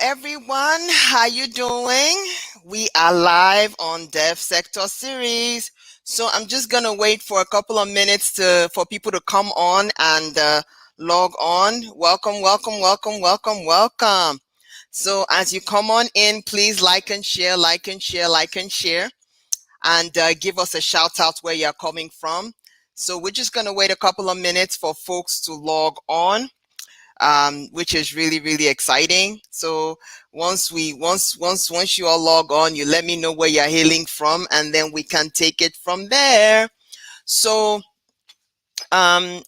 everyone, how you doing? We are live on Devsectorseries. So I'm just gonna wait for a couple of minutes for people to come on and log on. Welcome, welcome, welcome, welcome, welcome. So as you come on in, please like and share, like and share, like and share, and give us a shout out where you're coming from. So we're just gonna wait a couple of minutes for folks to log on. Which is really, really exciting. So once you all log on, you let me know where you're hailing from, and then we can take it from there. So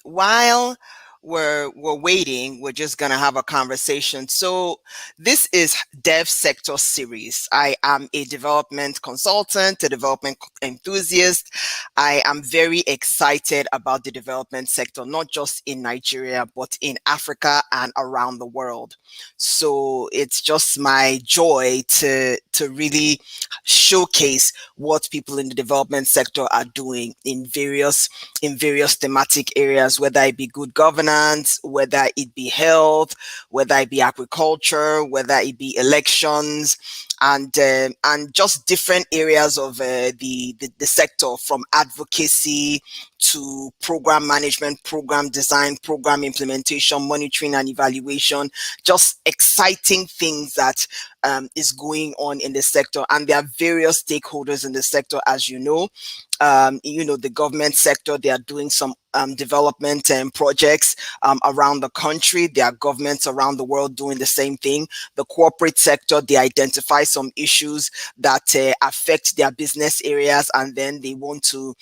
while we're waiting, we're just gonna have a conversation. So this is Dev Sector Series. I am a development consultant, a development enthusiast. I am very excited about the development sector, not just in Nigeria, but in Africa and around the world. So it's just my joy to really showcase what people in the development sector are doing in various thematic areas, whether it be good governance, whether it be health, whether it be agriculture, whether it be elections, and just different areas of the sector, from advocacy to program management, program design, program implementation, monitoring and evaluation. Just exciting things that is going on in the sector. And there are various stakeholders in the sector, as you know. The government sector, they are doing some development projects around the country. There are governments around the world doing the same thing. The corporate sector, they identify some issues that affect their business areas, and then they want to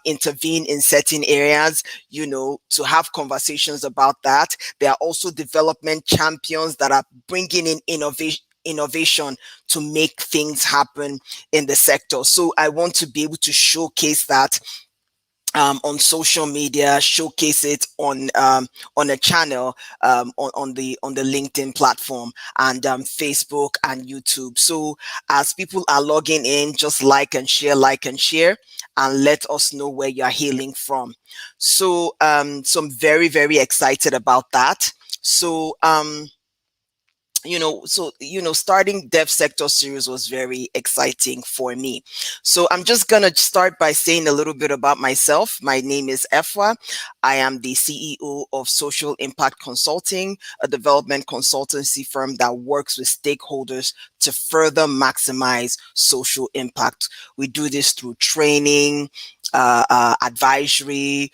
intervene in certain areas, to have conversations about that. There are also development champions that are bringing in innovation to make things happen in the sector. So I want to be able to showcase that on social media, showcase it on a channel, on the LinkedIn platform, and Facebook and YouTube. So as people are logging in, just like and share, and let us know where you're hailing from. So I'm very, very excited about that. So starting Dev Sector Series was very exciting for me. So I'm just going to start by saying a little bit about myself. My name is Efwa. I am the CEO of Social Impact Consulting, a development consultancy firm that works with stakeholders to further maximize social impact. We do this through training, advisory,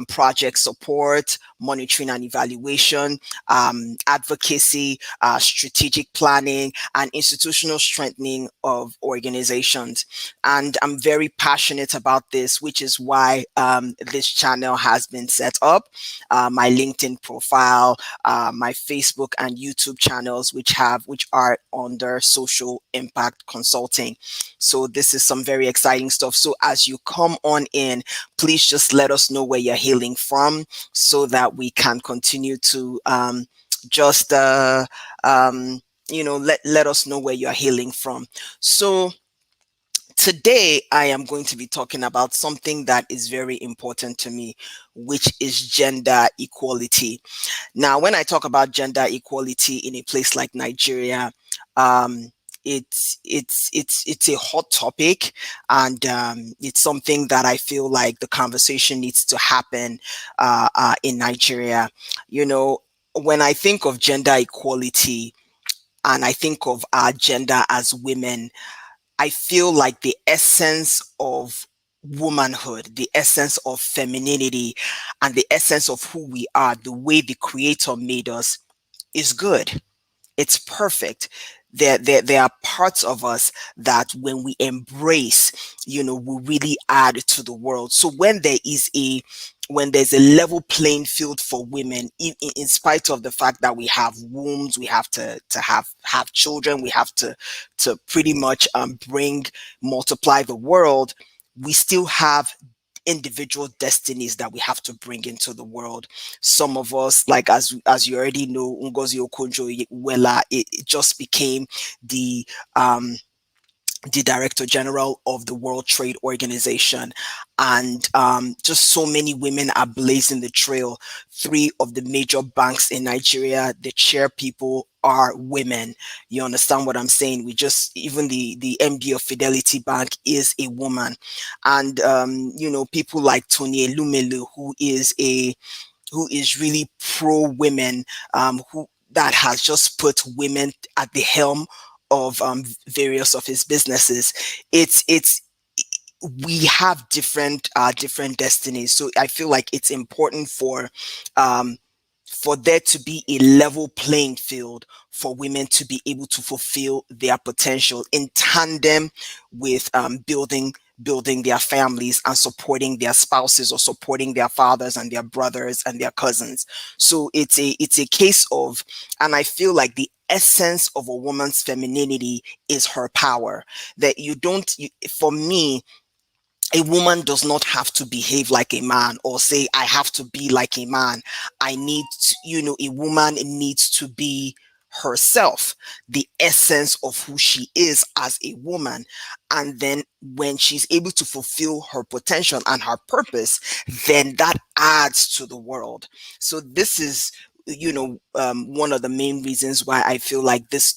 project support, monitoring and evaluation, advocacy, strategic planning, and institutional strengthening of organizations. And I'm very passionate about this, which is why this channel has been set up. My LinkedIn profile, my Facebook and YouTube channels, which are under Social Impact Consulting. So this is some very exciting stuff. So as you come on in, please just let us know where you're hailing from, so that we can continue to let us know where you're hailing from. So today I am going to be talking about something that is very important to me, which is gender equality. Now, when I talk about gender equality in a place like Nigeria, it's a hot topic, and it's something that I feel like the conversation needs to happen in Nigeria. When I think of gender equality and I think of our gender as women, I feel like the essence of womanhood, the essence of femininity, and the essence of who we are, the way the Creator made us, is good. It's perfect. There are parts of us that when we embrace, we really add to the world. So when there's a level playing field for women, in spite of the fact that we have wombs, we have to have children, we have to pretty much multiply the world, we still have individual destinies that we have to bring into the world. Some of us, like as you already know, Ngozi Okonjo-Iweala, it just became the Director General of the World Trade Organization. And just so many women are blazing the trail. 3 of the major banks in Nigeria, the chair people are women. You understand what I'm saying? We just, even the MD of Fidelity Bank is a woman. And people like Tony Elumelu, who is really pro women, who that has just put women at the helm of various of his businesses. It's we have different destinies, so I feel like it's important um, for there to be a level playing field for women to be able to fulfill their potential in tandem with building their families and supporting their spouses or supporting their fathers and their brothers and their cousins. So it's a case of, and I feel like the essence of a woman's femininity is her power. That for me, a woman does not have to behave like a man or say, I have to be like a man. I need to, a woman needs to be herself, the essence of who she is as a woman. And then when she's able to fulfill her potential and her purpose, then that adds to the world. So this is, one of the main reasons why I feel like this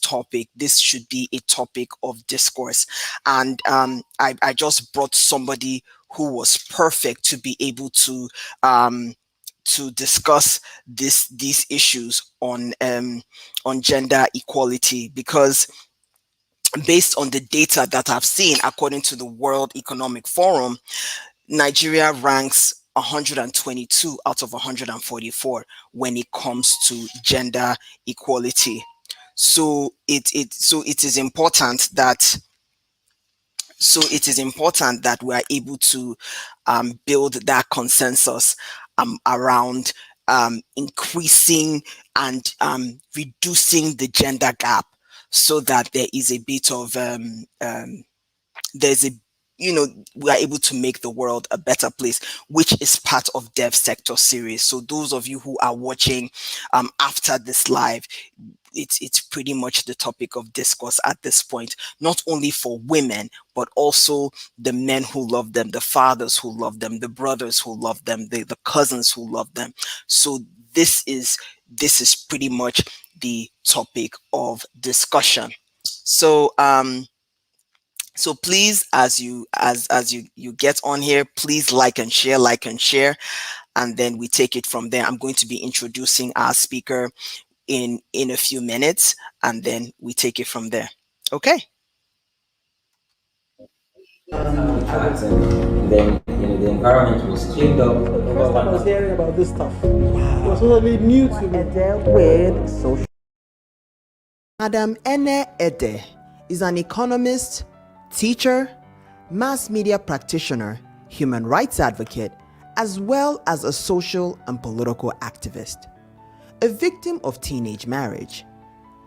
should be a topic of discourse. And I just brought somebody who was perfect to be able to discuss these issues on gender equality, because based on the data that I've seen, according to the World Economic Forum, Nigeria ranks 122 out of 144 when it comes to gender equality. So it is important that we are able to build that consensus around increasing and reducing the gender gap, so that there is a bit of there's a we are able to make the world a better place, which is part of Devsectorseries. So those of you who are watching after this live, it's pretty much the topic of discourse at this point, not only for women, but also the men who love them, the fathers who love them, the brothers who love them, the cousins who love them. So this is pretty much the topic of discussion. So please, as you get on here, please like and share, and then we take it from there. I'm going to be introducing our speaker in a few minutes, and then we take it from there. Okay. And then the environment was cleaned up. The first time I was hearing about this stuff, it was totally new to me. With social. Madam Ene Edeh is an economist, teacher, mass media practitioner, human rights advocate, as well as a social and political activist. A victim of teenage marriage,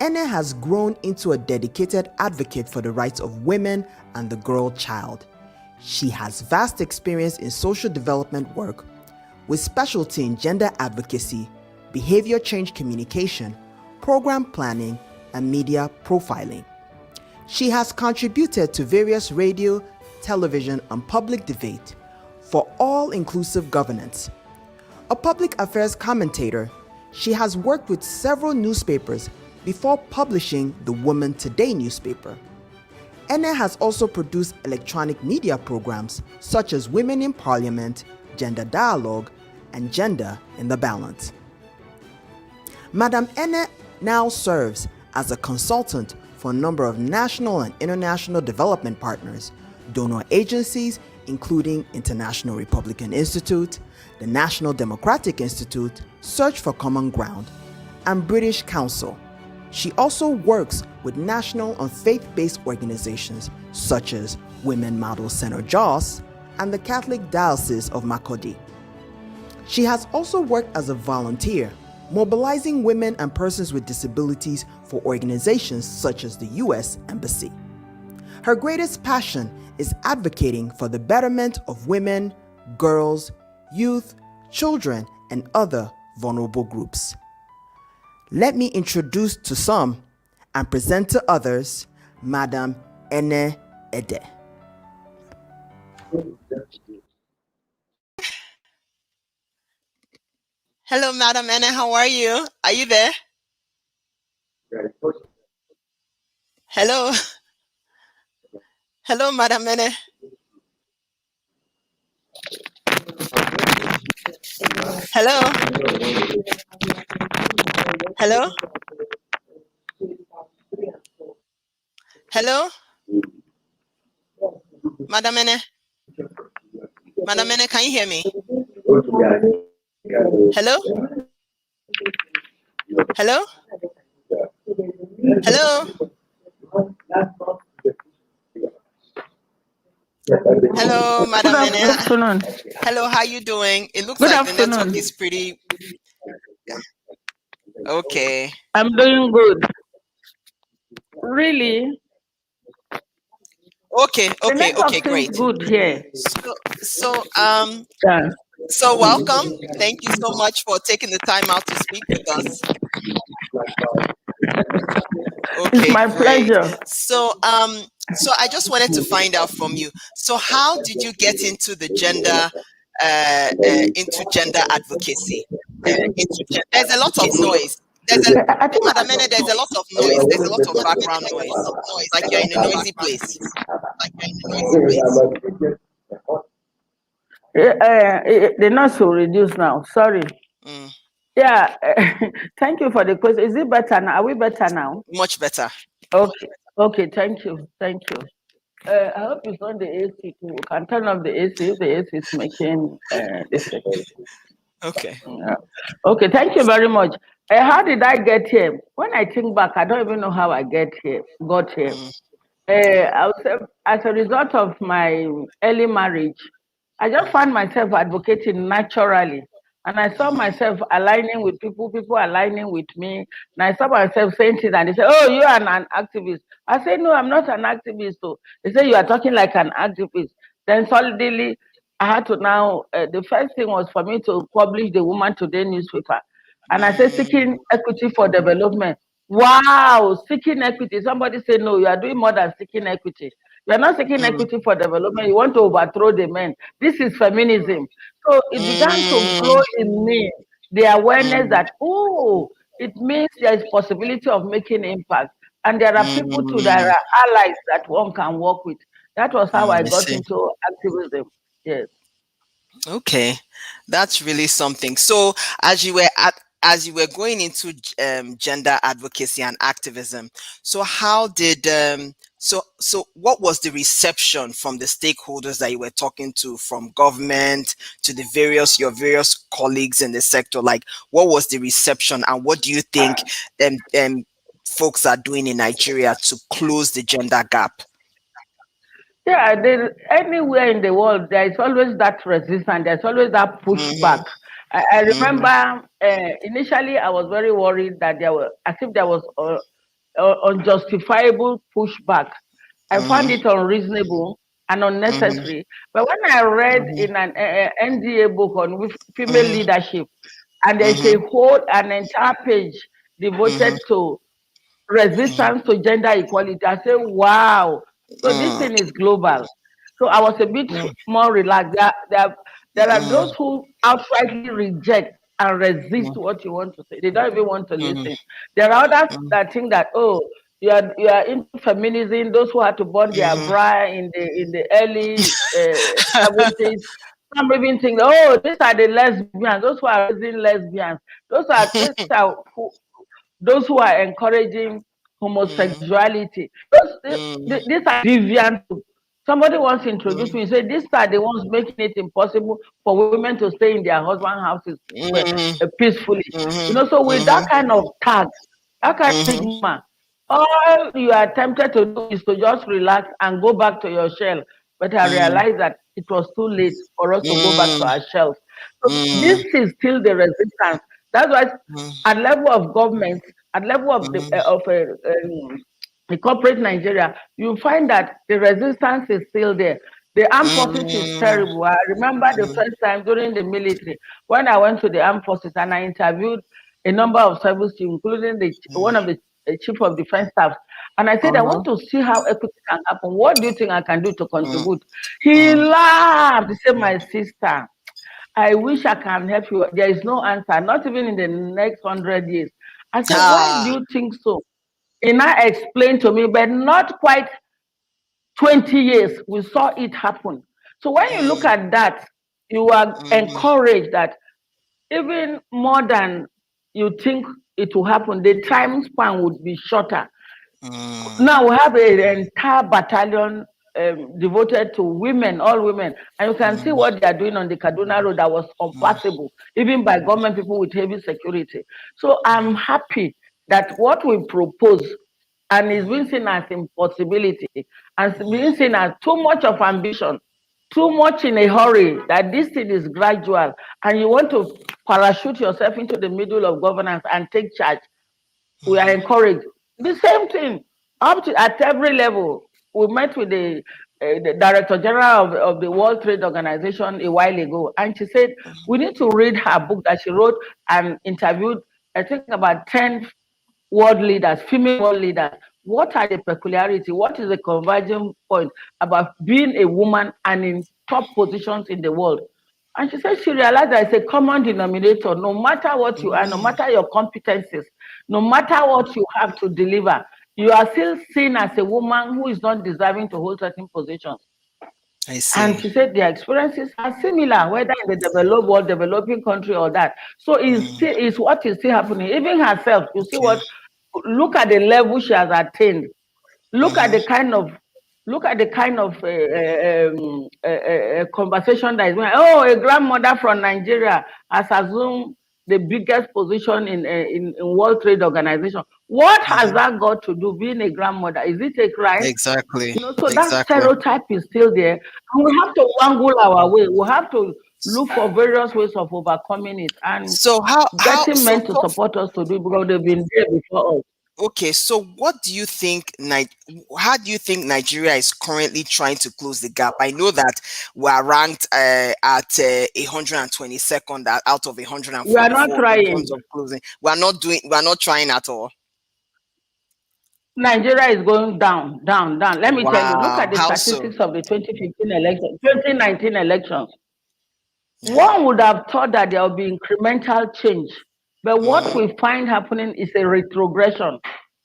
Ene has grown into a dedicated advocate for the rights of women and the girl child. She has vast experience in social development work, with specialty in gender advocacy, behavior change communication, program planning, and media profiling. She has contributed to various radio, television, and public debate for all-inclusive governance. A public affairs commentator, she has worked with several newspapers before publishing the Woman Today newspaper. Ene has also produced electronic media programs such as Women in Parliament, Gender Dialogue, and Gender in the Balance. Madam Ene now serves as a consultant for a number of national and international development partners, donor agencies including International Republican Institute, the National Democratic Institute, Search for Common Ground, and British Council. She also works with national and faith-based organizations such as Women Model Center Jos and the Catholic Diocese of Makurdi. She has also worked as a volunteer, mobilizing women and persons with disabilities for organizations such as the U.S. Embassy. Her greatest passion is advocating for the betterment of women, girls, youth, children, and other vulnerable groups. Let me introduce to some and present to others Madam Ene Edeh. Hello, Madam Ene. How are you? Are you there? Hello. Hello, Madam Ene. Hello. Hello. Hello, Madam Ene. Madam Ene, can you hear me? Hello? Hello? Hello? Hello, Madam Good Ene. afternoon. Hello, how you doing? It looks Good like the network afternoon. is pretty okay. I'm doing good. Really? Okay, The okay, okay, network seems great. good here. So Yeah. so welcome. Thank you so much for taking the time out to speak with us. It's Okay, my great. pleasure. So I just wanted to find out from you. So how did you get into gender advocacy? There's a lot of noise. I think Madam Ene, there's a lot of noise. There's a lot of background noise. It's like you're in a noisy place. the noise will reduce now. Sorry. Mm, Yeah. Thank you for the question. Is it better now? Are we better now? much better. Okay. Okay. Thank you. Thank you. I hope it's on the AC too. We can turn off the AC if the AC is making this. Okay. Yeah. Okay, thank you very much. How did I get here? When I think back, I don't even know how I got here. Mm, I would say, as a result of my early marriage, I just found myself advocating naturally. And I saw mhm, myself aligning with people aligning with me. And I saw myself saying things, and they say, "Oh, you are an activist." I say, "No, I'm not an activist." So they say, "You are talking like an activist." Then suddenly, I had to now, the first thing was for me to publish the Woman Today newspaper. And I said, mm, seeking equity for development. Wow, seeking equity. Somebody said, no, you are doing more than seeking equity. You are not seeking mm, equity for development. You want to overthrow the men. This is feminism. So it began to mm, grow in me the awareness mm, that, oh, it means there is possibility of making impact. And there are people too, there mm, are allies that one can work with. That was how I I got see. into activism. Yes. Okay, that's really something. So as you were going into gender advocacy and activism, so how did so what was the reception from the stakeholders that you were talking to, from government to the your various colleagues in the sector? Like, what was the reception, and what do you think folks are doing in Nigeria to close the gender gap? Yeah, anywhere in the world, there is always that resistance. There's always that Mm-hmm, pushback. I mm-hmm, remember initially I was very worried that as if there was unjustifiable pushback. I found mm-hmm, it unreasonable and mm-hmm, unnecessary. But when I read mm-hmm, in an NDA book on female mm-hmm, leadership, and there's mm-hmm, an entire page mm-hmm. devoted to resistance to gender equality. I say, wow. So this Mm, thing is global. So I was a bit mm, more relaxed. There are mm, those who outrightly reject and resist mm, what you want to say. They don't even want to mm, listen. There are others mm, that think that, oh, you are into feminism. Those who had to burn their mhm. bra in the early 70s. Some even think, oh, these are the lesbians. Those who are raising lesbians. These are those who are encouraging Mm, homosexuality. mm, These are deviant. Somebody once introduced mm, me, say these are the ones making it impossible for women to stay in their husband houses mm, peacefully. mhm, So with that mhm, kind of tag, that kind of mhm, stigma, all you are tempted to do is to just relax and go back to your shell. But I mm, realized that it was too late for us to go back to mm, our shells. So this mm, is still the resistance. That's why mm, at level of government, at level of mhm, the corporate Nigeria, you find that the resistance is still there. The armed forces is mm, terrible. I remember the first time during the military when I went to the armed forces and I interviewed a number of service chiefs, including one of the chief of defense staff. And I said, I uh-huh, want to see how equity can happen. What do you think I can do to mm, contribute? He mm, laughed. He said, my sister, I wish I can help you. There is no answer, not even in the next 100 years. I said, why do ah, you think so? Ina explained to me, but not quite 20 years, we saw it happen. So when you look at that, you are encouraged that even more than you think it will happen, the time span would be shorter. Now we have an entire battalion devoted to women, all women, and you can see what they are doing on the Kaduna Road that was unpassable, even by government people with heavy security. So I'm happy that what we propose and is being seen as impossibility and being seen as too much of ambition, too much in a hurry, that this thing is gradual and you want to parachute yourself into the middle of governance and take charge. We are encouraged. The same thing up to at every level. We met with the Director General of the World Trade Organization a while ago, and she said we need to read her book that she wrote and interviewed, I think, about 10 world leaders, female world leaders. What are the peculiarity? What is the converging point about being a woman and in top positions in the world? And she said she realized there is a common denominator. No matter what you are, no matter your competencies, no matter what you have to deliver, you are still seen as a woman who is not deserving to hold certain positions. I see. And she said their experiences are similar, whether in the developed world, developing country, or that. So it's what is still happening. Even herself, you see what, look at the level she has attained. Look at the kind of conversation that is going. Oh, a grandmother from Nigeria has assumed the biggest position in World Trade Organization. What has that got to do being a grandmother? Is it a crime? Exactly. You know, so that stereotype is still there, and we have to wangle our way. We have to look for various ways of overcoming it and So getting men to support us to do it, because they've been there before us. Okay, so what do you think, how do you think Nigeria is currently trying to close the gap? I know that we are ranked at 122nd out of 144 We are not trying. in terms of closing. We are not trying at all. Nigeria is going down, down, down. Let me tell you, look at the How statistics of the 2015 election, 2019 elections. One would have thought that there will be incremental change, but what we find happening is a retrogression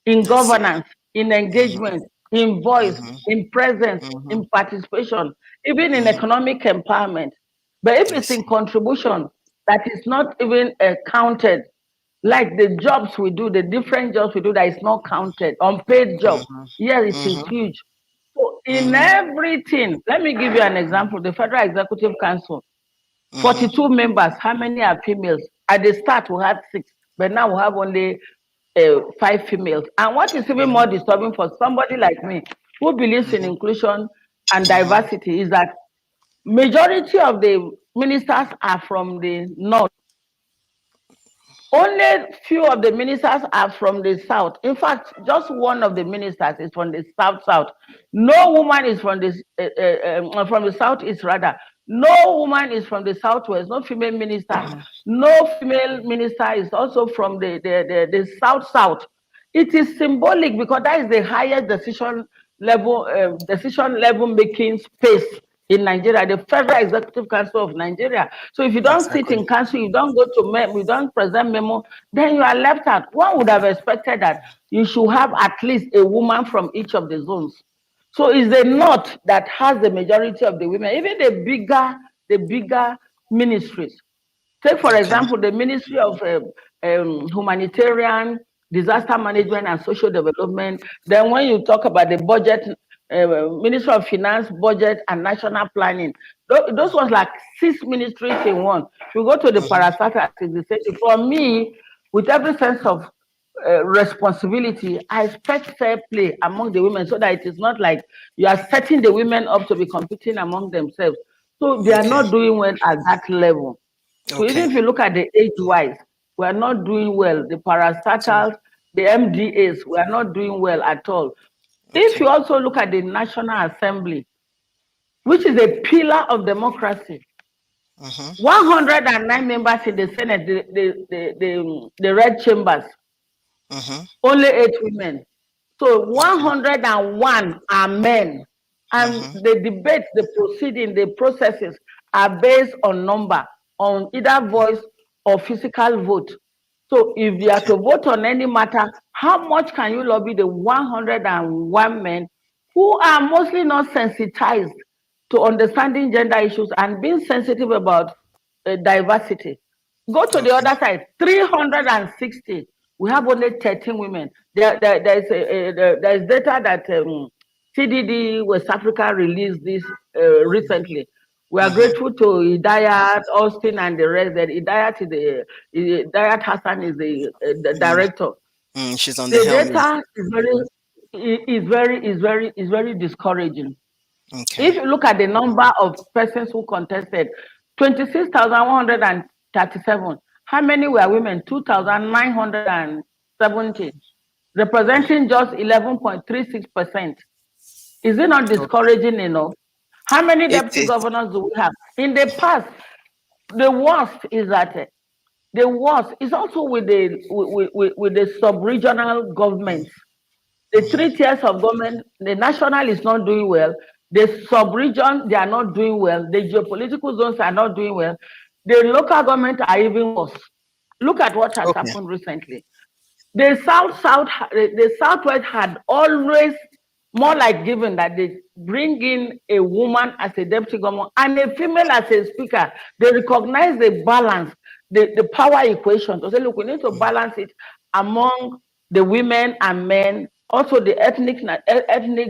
in governance, in engagement, in voice, in presence, in participation, even in economic empowerment. But if it's in contribution that is not even counted, like the jobs we do, the different jobs we do that is not counted, unpaid jobs, yes, it is huge. So in everything, let me give you an example. The Federal Executive Council, 42 members, how many are females? At the start, we had 6, but now we have only 5 females. And what is even more disturbing for somebody like me, who believes in inclusion and diversity, is that majority of the ministers are from the north. Only few of the ministers are from the south. In fact, just one of the ministers is from the south. No woman is from the southeast, rather. No woman is from the southwest. No female minister. No female minister is also from the south. It is symbolic because that is the highest decision level making space in Nigeria, the Federal Executive Council of Nigeria. So if you don't sit in council, you don't go to memo, you don't present memo, then you are left out. One would have expected that you should have at least a woman from each of the zones. So it's the north that has the majority of the women, even the bigger ministries. Take, for example, the Ministry of Humanitarian, Disaster Management and Social Development. Then when you talk about the budget, Ministry of Finance, Budget and National Planning, those was like 6 ministries in one. If you go to the parastatal administration, for me, with every sense of responsibility, I expect fair play among the women so that it is not like you are setting the women up to be competing among themselves. So they are not doing well at that level. So even if you look at the age-wise, we are not doing well. The parastatals, the MDAs, we are not doing well at all. If you also look at the National Assembly, which is a pillar of democracy, 109 members in the Senate, the red chambers, only 8 women. So 101 are men. And the debates, the proceeding, the processes are based on number, on either voice or physical vote. So if you are to vote on any matter, how much can you lobby the 101 men who are mostly not sensitized to understanding gender issues and being sensitive about diversity? Go to the Okay. other side, 360. We have only 13 women. There's data that CDD West Africa released this recently. We are grateful to Hidayat, Austin, and the rest. That Hidayat Hassan is the director. She's on the The helm. Yeah. data is very discouraging. Okay. If you look at the number of persons who contested, 26,137. How many were women? 2,970, representing just 11.36%. Is it not discouraging enough? How many It deputy is. governors do we have? In the past, the worst is that the worst is also with the sub-regional governments. The three tiers of government, the national is not doing well. The sub-region, they are not doing well. The geopolitical zones are not doing well. The local government are even worse. Look at what has Okay. happened recently. The Southwest had always more like given that they bring in a woman as a deputy governor and a female as a speaker. They recognize the balance, the power equation. To say, look, we need to balance it among the women and men, also the ethnic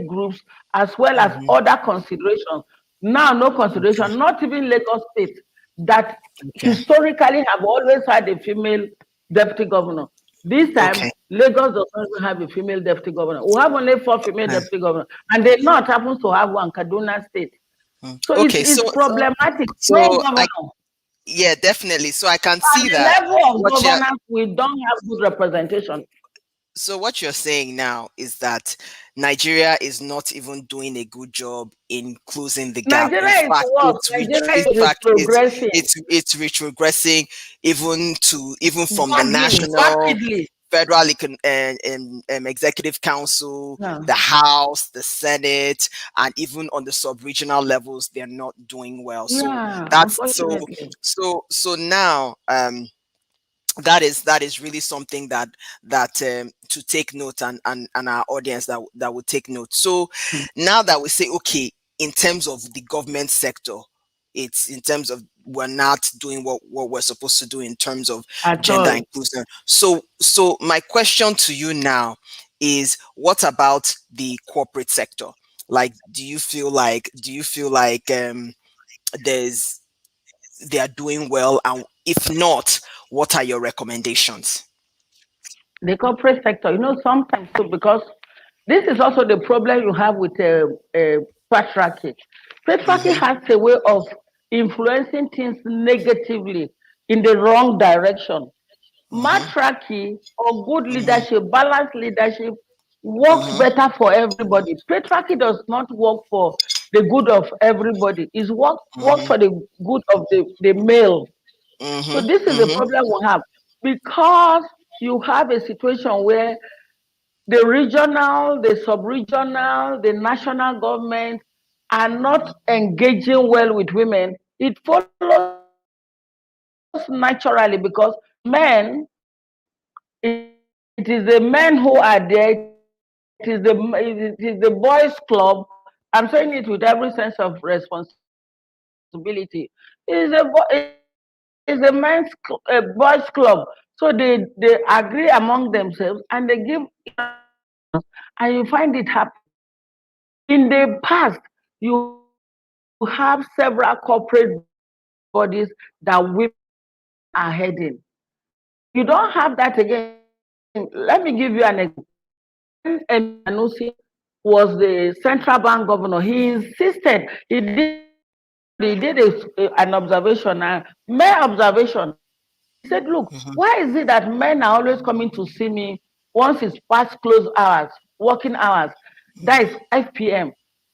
groups, as well as other considerations. Now, no consideration, not even Lagos State, that Okay. historically have always had a female deputy governor. This time, Okay. Lagos does not even have a female deputy governor. We have only 4 female Uh, deputy governors, and the North happens to have one, Kaduna State. So okay. it's problematic. No So I governor. yeah, definitely. So I can At see the that level of what you're governance, we don't have good representation. so what you're saying now is that Nigeria is not even doing a good job in closing the gap. In Nigeria is fact, worse. Nigeria is retrogressing, it's retrogressing even from the badly, national, rapidly. federal executive council, Yeah. the House, the Senate, and even on the sub-regional levels, they're not doing well. So Yeah, that's unfortunately. so now that is really something that to take note, and our audience that will take note. So now that we say, okay, in terms of the government sector, it's in terms of we're not doing what we're supposed to do in terms of At gender all. inclusion. So my question to you now is, what about the corporate sector? Like, do you feel like there's they are doing well, and if not, what are your recommendations? The corporate sector, sometimes too, because this is also the problem you have with patriarchy. Patriarchy Mm-hmm, has a way of influencing things negatively in the wrong direction. mm-hmm, Matriarchy or good mm-hmm, leadership, balanced leadership works mm-hmm, better for everybody. Patriarchy does not work for the good of everybody. It works mm-hmm, for the good of the male. So mm-hmm, this is the mm-hmm, problem we have, because you have a situation where the regional, the sub-regional, the national government are not engaging well with women. It follows naturally, because it is the men who are there. It is the boys' club. I'm saying it with every sense of responsibility. It is a boys' club. So they agree among themselves and they give each other suggestions, and you find it happening. In the past, you have several corporate bodies that women are heading. You don't have that again. Let me give you an example. When Mr. Sanusi was the central bank governor, he insisted, he did an observation, a mere observation. He said, look, mm-hmm, why is it that men are always coming to see me once it's past close hours, working hours? That is 5 p.m.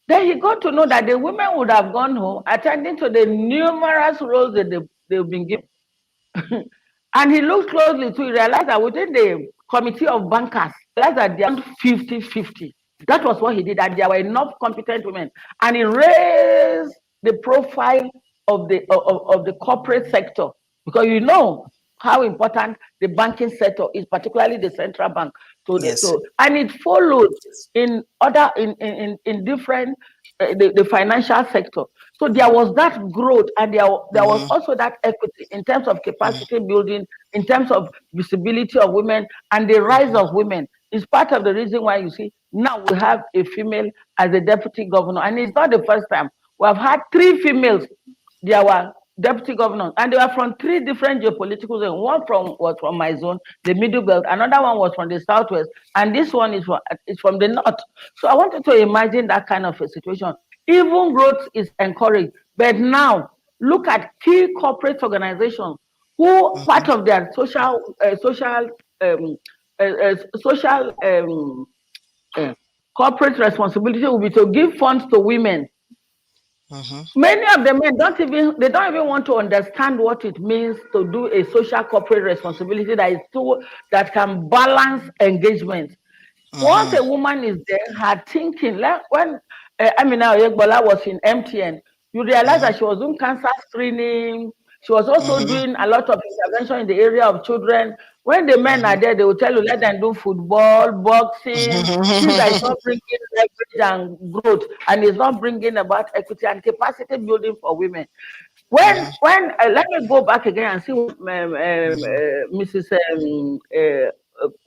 Then he got to know that the women would have gone home attending to the numerous roles that they've been given. And he looked closely to realize that within the committee of bankers, realized that they are 50-50. That was what he did, that there were enough competent women. And he raised the profile of the corporate sector. Because how important the banking sector is, particularly the central bank, Yes. and it followed in other in different the financial sector. So there was that growth, and there was also that equity in terms of capacity building, in terms of visibility of women, and the rise of women is part of the reason why you see now we have a female as a deputy governor, and it's not the first time. We have had 3 females. There were deputy governors, and they were from 3 different geopolitical zones. One was from my zone, the Middle Belt. Another one was from the Southwest, and this one is from the North. So I wanted to imagine that kind of a situation. Even growth is encouraged, but now look at key corporate organizations who part of their social corporate responsibility will be to give funds to women. Many of the men don't even want to understand what it means to do a social corporate responsibility that can balance engagement. Once a woman is there, her thinking, like when Amina Oyegbola was in MTN, you realize that she was doing cancer screening. She was also doing a lot of intervention in the area of children. When the men are there, they will tell you, let them do football, boxing, things that is not bringing leverage and growth, and is not bringing about equity and capacity building for women. When let me go back again and see what Mrs.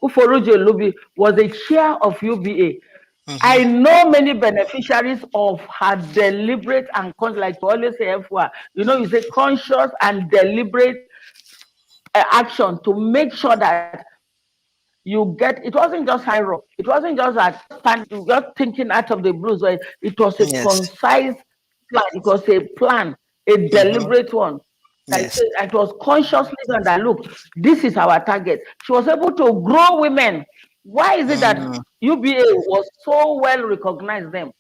Uforojo Lubi was the chair of UBA. I know many beneficiaries of her deliberate and like you always say, you say conscious and deliberate action to make sure that you get. It wasn't just high rock. It wasn't just that just thinking out of the blues. It was a concise plan. It was a plan, a deliberate one. It was consciously done that, look, this is our target. She was able to grow women. Why is it that UBA was so well recognized them?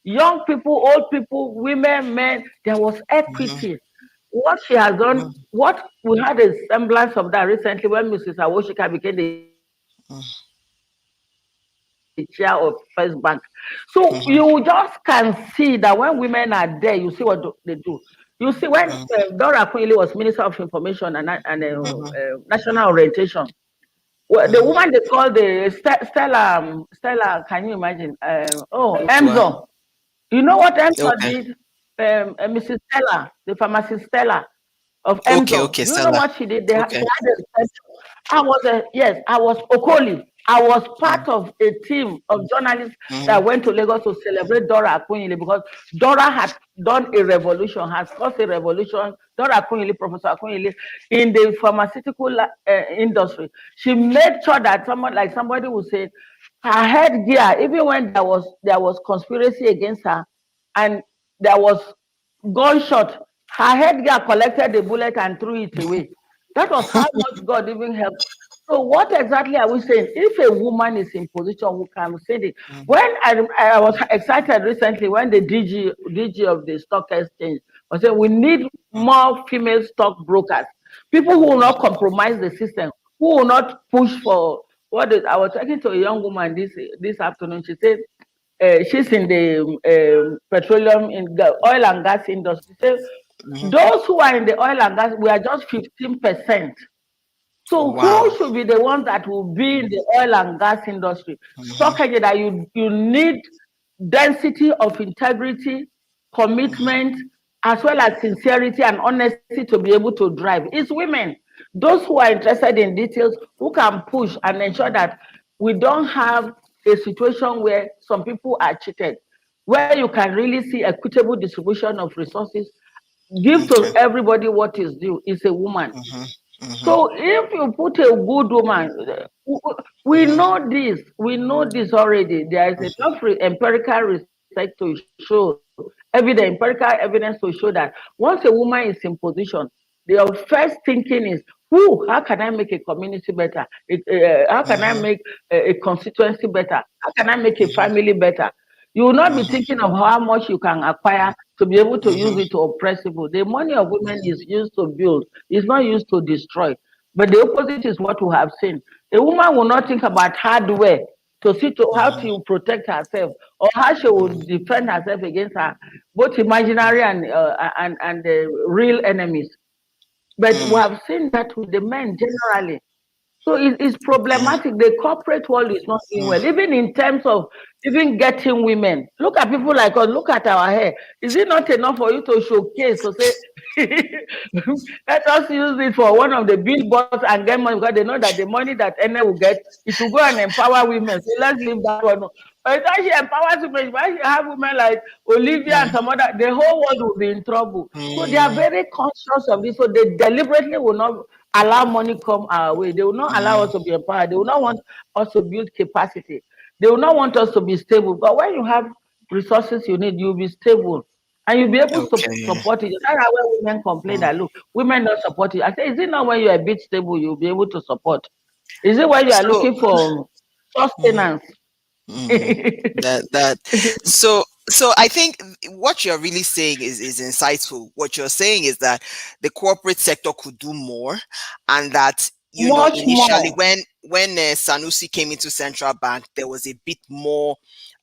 Young people, old people, women, men, there was equity. What she has done, what we had a semblance of that recently when Mrs. Awoshika became the chair of First Bank. So you just can see that when women are there, you see what they do. You see when Dora Quinley was Minister of Information and National Orientation, the woman they call the Stella, can you imagine? Emzo. You know what Emzo did? Mrs. Stella, the pharmacist Stella of Emzo. You know what she did? They had I was Okoli. I was part of a team of journalists that went to Lagos to celebrate Dora Akunyili because Dora had done a revolution, has caused a revolution. Dora Akunyili, Professor Akunyili, in the pharmaceutical industry. She made sure that somebody would say her headgear, even when there was conspiracy against her, and there was gunshot, her headgear collected the bullet and threw it away. That was how much God even helped. So what exactly are we saying? If a woman is in position who can say it. When I was excited recently when the DG of the stock exchange was saying we need more female stock brokers, people who will not compromise the system, who will not push for I was talking to a young woman this afternoon. She said she's in the petroleum, in the oil and gas industry. She said, those who are in the oil and gas, we are just 15%. So who should be the ones that will be in the oil and gas industry? Stock exchange that you need density of integrity, commitment, as well as sincerity and honesty to be able to drive. It's women, those who are interested in details, who can push and ensure that we don't have a situation where some people are cheated, where you can really see equitable distribution of resources, give to everybody what is due, is a woman. So if you put a good woman, we know this already. There is enough empirical research to show, empirical evidence to show that once a woman is in position, their first thinking is, how can I make a community better? How can I make a constituency better? How can I make a family better? You will not be thinking of how much you can acquire to be able to use it to oppress people. The money of women is used to build, it's not used to destroy. But the opposite is what we have seen. A woman will not think about hardware to see to how to protect herself or how she will defend herself against her both imaginary and real enemies. But we have seen that with the men generally. So it's problematic. The corporate world is not doing well, even in terms of even getting women. Look at people like us. Look at our hair. Is it not enough for you to showcase to say, let us use it for one of the billboards and get money, because they know that the money that Ene will get, it will go and empower women. So let's leave that one. By the time she empowers women, why she have women like Olivia and some other, the whole world will be in trouble. So they are very conscious of this. So they deliberately will not allow money come our way. They will not allow us to be empowered. They will not want us to build capacity. They will not want us to be stable. But when you have resources you need, you'll be stable. And you'll be able to Okay. support it. That's how when women complain that, look, women don't support it. I say, is it not when you're a bit stable, you'll be able to support? Is it when you are So, looking for sustenance? that so I think what you're really saying is insightful. What you're saying is that the corporate sector could do more, and that, Much initially more. when Sanusi came into central bank, there was a bit more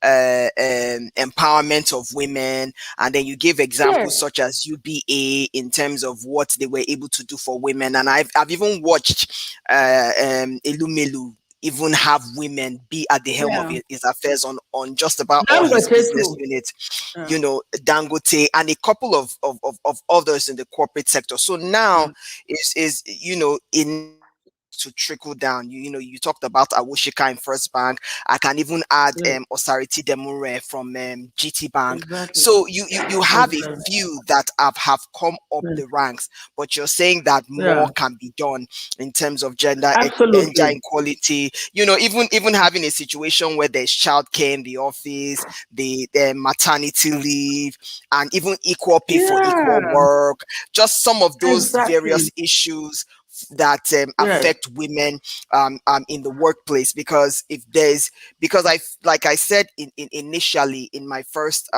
empowerment of women, and then you give examples Yes. such as UBA in terms of what they were able to do for women. And I've even watched Elumelu even have women be at the helm of Yeah. his affairs on just about all his Dangote business too. units, Yeah. Dangote and a couple of others in the corporate sector. So now Yeah. is initially starting to trickle down. You talked about Awoshika in First Bank. I can even add Yeah. Osariti Demure from GT Bank. Exactly. So you have a Exactly. few that have come up Yeah. the ranks, but you're saying that more Yeah. can be done in terms of gender Absolutely. equality. Even having a situation where there's childcare in the office, the maternity leave, and even equal pay for equal Yeah. work. Just some of those various Exactly. issues that Yes. affect women in the workplace. Because if there's because like I said initially in my first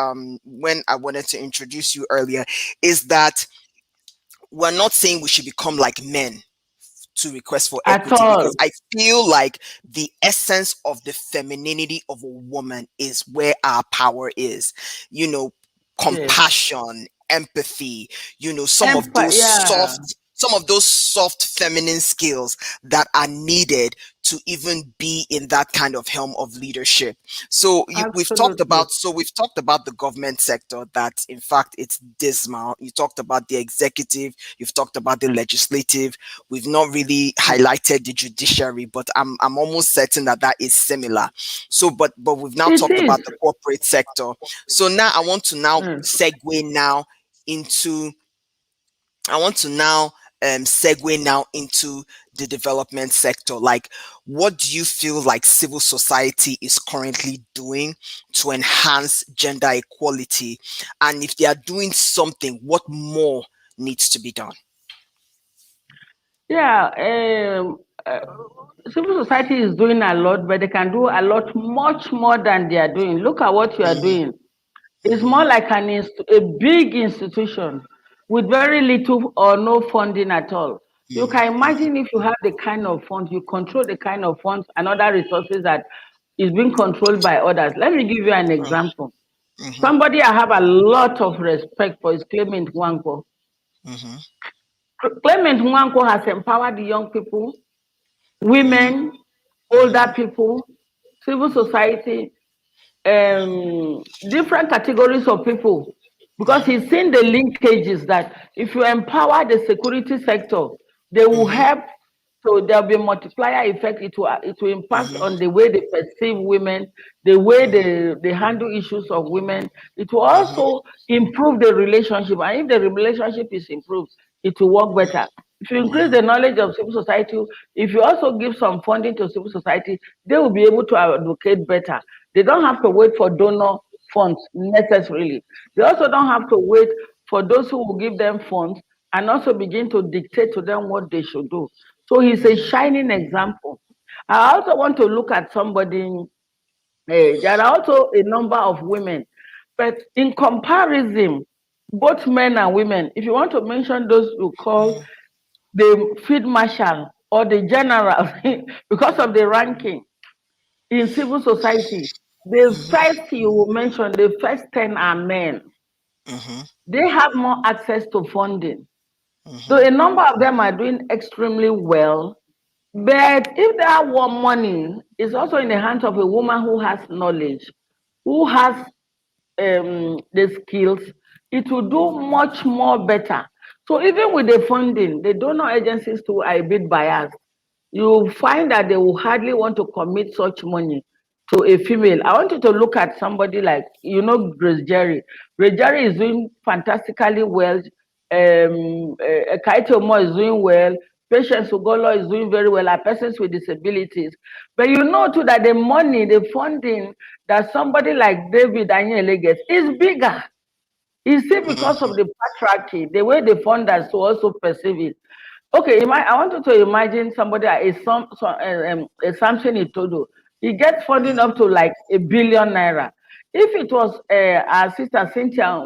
when I wanted to introduce you earlier, is that we're not saying we should become like men to request for At equity, all. because I feel like the essence of the femininity of a woman is where our power is. You know, Yes. compassion, empathy, Yeah. some of those soft feminine skills that are needed to even be in that kind of helm of leadership. Absolutely. We've talked about the government sector, that in fact it's dismal. You talked about the executive, you've talked about the legislative. We've not really highlighted the judiciary, but I'm almost certain that is similar. So, but we've now It talked about is. the corporate sector. So now I want to now Yes. segue now into I want to now segue now into the development sector. Like, what do you feel like civil society is currently doing to enhance gender equality? And if they are doing something, what more needs to be done? Yeah. Civil society is doing a lot, but they can do a lot much more than they are doing. Look at what you are Mm-hmm, doing. It's mm-hmm, more like a big institution with very little or no funding at all. You can imagine if you have the kind of funds, you control the kind of funds and other resources that is being controlled by others. Let me give you an example. mm-hmm, Somebody I have a lot of respect for is Clement Nwankwo. mm-hmm, Clement Nwankwo has empowered the young people, mm-hmm, women, older people, civil society, different categories of people, because mm-hmm, he's seen the linkages that if you empower the security sector, they will mm-hmm, help. So there'll be a multiplier effect. It will impact mm-hmm, on the way they perceive women, the way mm-hmm, they handle issues of women. It will mm-hmm, also improve the relationship. And if the relationship is improved, it will work better. If you increase the knowledge of civil society, if you also give some funding to civil society, they will be able to advocate better. They don't have to wait for donor funds necessarily. They also don't have to wait for those who will give them funds and also begin to dictate to them what they should do. So he's a mm-hmm, shining example. I also want to look at somebody. There are also a number of women, but in comparison, both men and women, if you want to mention those who call the field marshal or the general, because of the ranking in civil society, the first you will mention, the first 10 are men. mm-hmm, They have more access to funding. So a number of them are doing extremely well. But if they have one money, it's also in the hands of a woman who has knowledge, who has the skills, it will do much more better. So even with the funding, the donor agencies too are a bit biased. You find that they will hardly want to commit such money to a female. I want you to look at somebody like, Grace Jerry. Grace Jerry is doing fantastically well. Kaito Mo is doing well. Patience Ugolo is doing very well. Are persons with disabilities. But you know too that the money, the funding that somebody like David Ene Edeh gets is bigger. Is it because of the patriarchy, the way the funders to also perceive it? Okay, I want you to imagine somebody, a Samson Itodo. He gets funding up to like R1 billion. If it was our sister Cynthia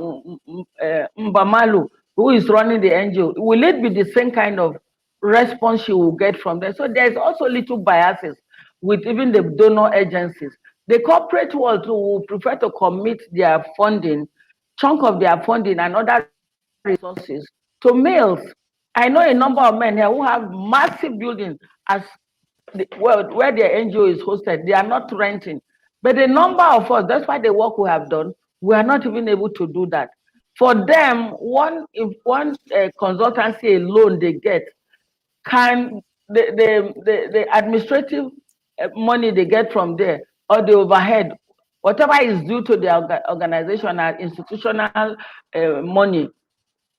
Mbamalu who is running the NGO, will it be the same kind of response she will get from them? So there's also little biases with even the donor agencies. The corporate world will prefer to commit their funding, chunk of their funding and other resources to males. I know a number of men here who have massive buildings as where their NGO is hosted. They are not renting. But a number of us, that's why the work we have done, we are not even able to do that. For them, one consultancy alone they get can the administrative money they get from there or the overhead, whatever is due to the organization and institutional money,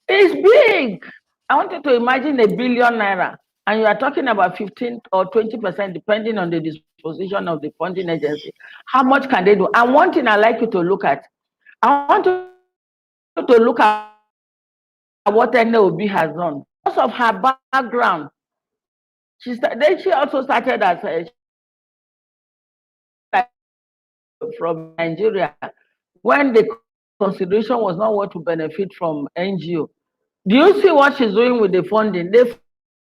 is big. I want you to imagine R1 billion, and you are talking about 15 or 20%, depending on the disposition of the funding agency. How much can they do? And one thing I like you to look at, I want you to look at what Ene Edeh has done. Because of her background, she also started as from Nigeria when the consideration was not what to benefit from NGO. Do you see what she's doing with the funding? The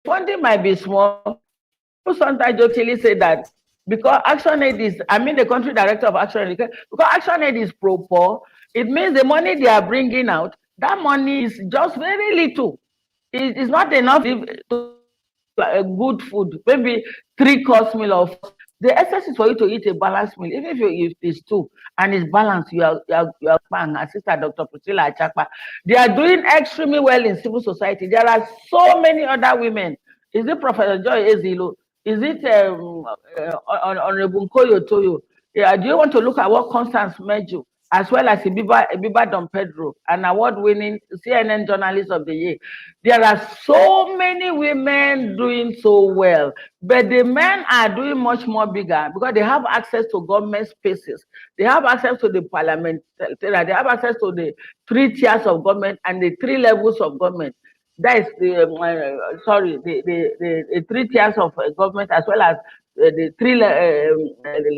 funding might be small. People sometimes jokingly say that because Action Aid is, the country director of Action Aid, because Action Aid is pro-poor, it means the money they are bringing out, that money is just very little. It is not enough to a good food, maybe 3 course meal of. The essence is for you to eat a balanced meal. Even if it's two and it's balanced, you are bang. Sister Dr. Priscilla Achakpa. They are doing extremely well in civil society. There are so many other women. Is it Professor Joy Ezilo? Is it Honorable Nkoyo Toyo? Yeah, do you want to look at what Constance Meju, as well as Ibiba Don Pedro, an award-winning CNN Journalist of the Year? There are so many women doing so well, but the men are doing much more bigger because they have access to government spaces. They have access to the parliament. They have access to the 3 tiers of government and the 3 levels of government. That is the 3 tiers of government, as well as the 3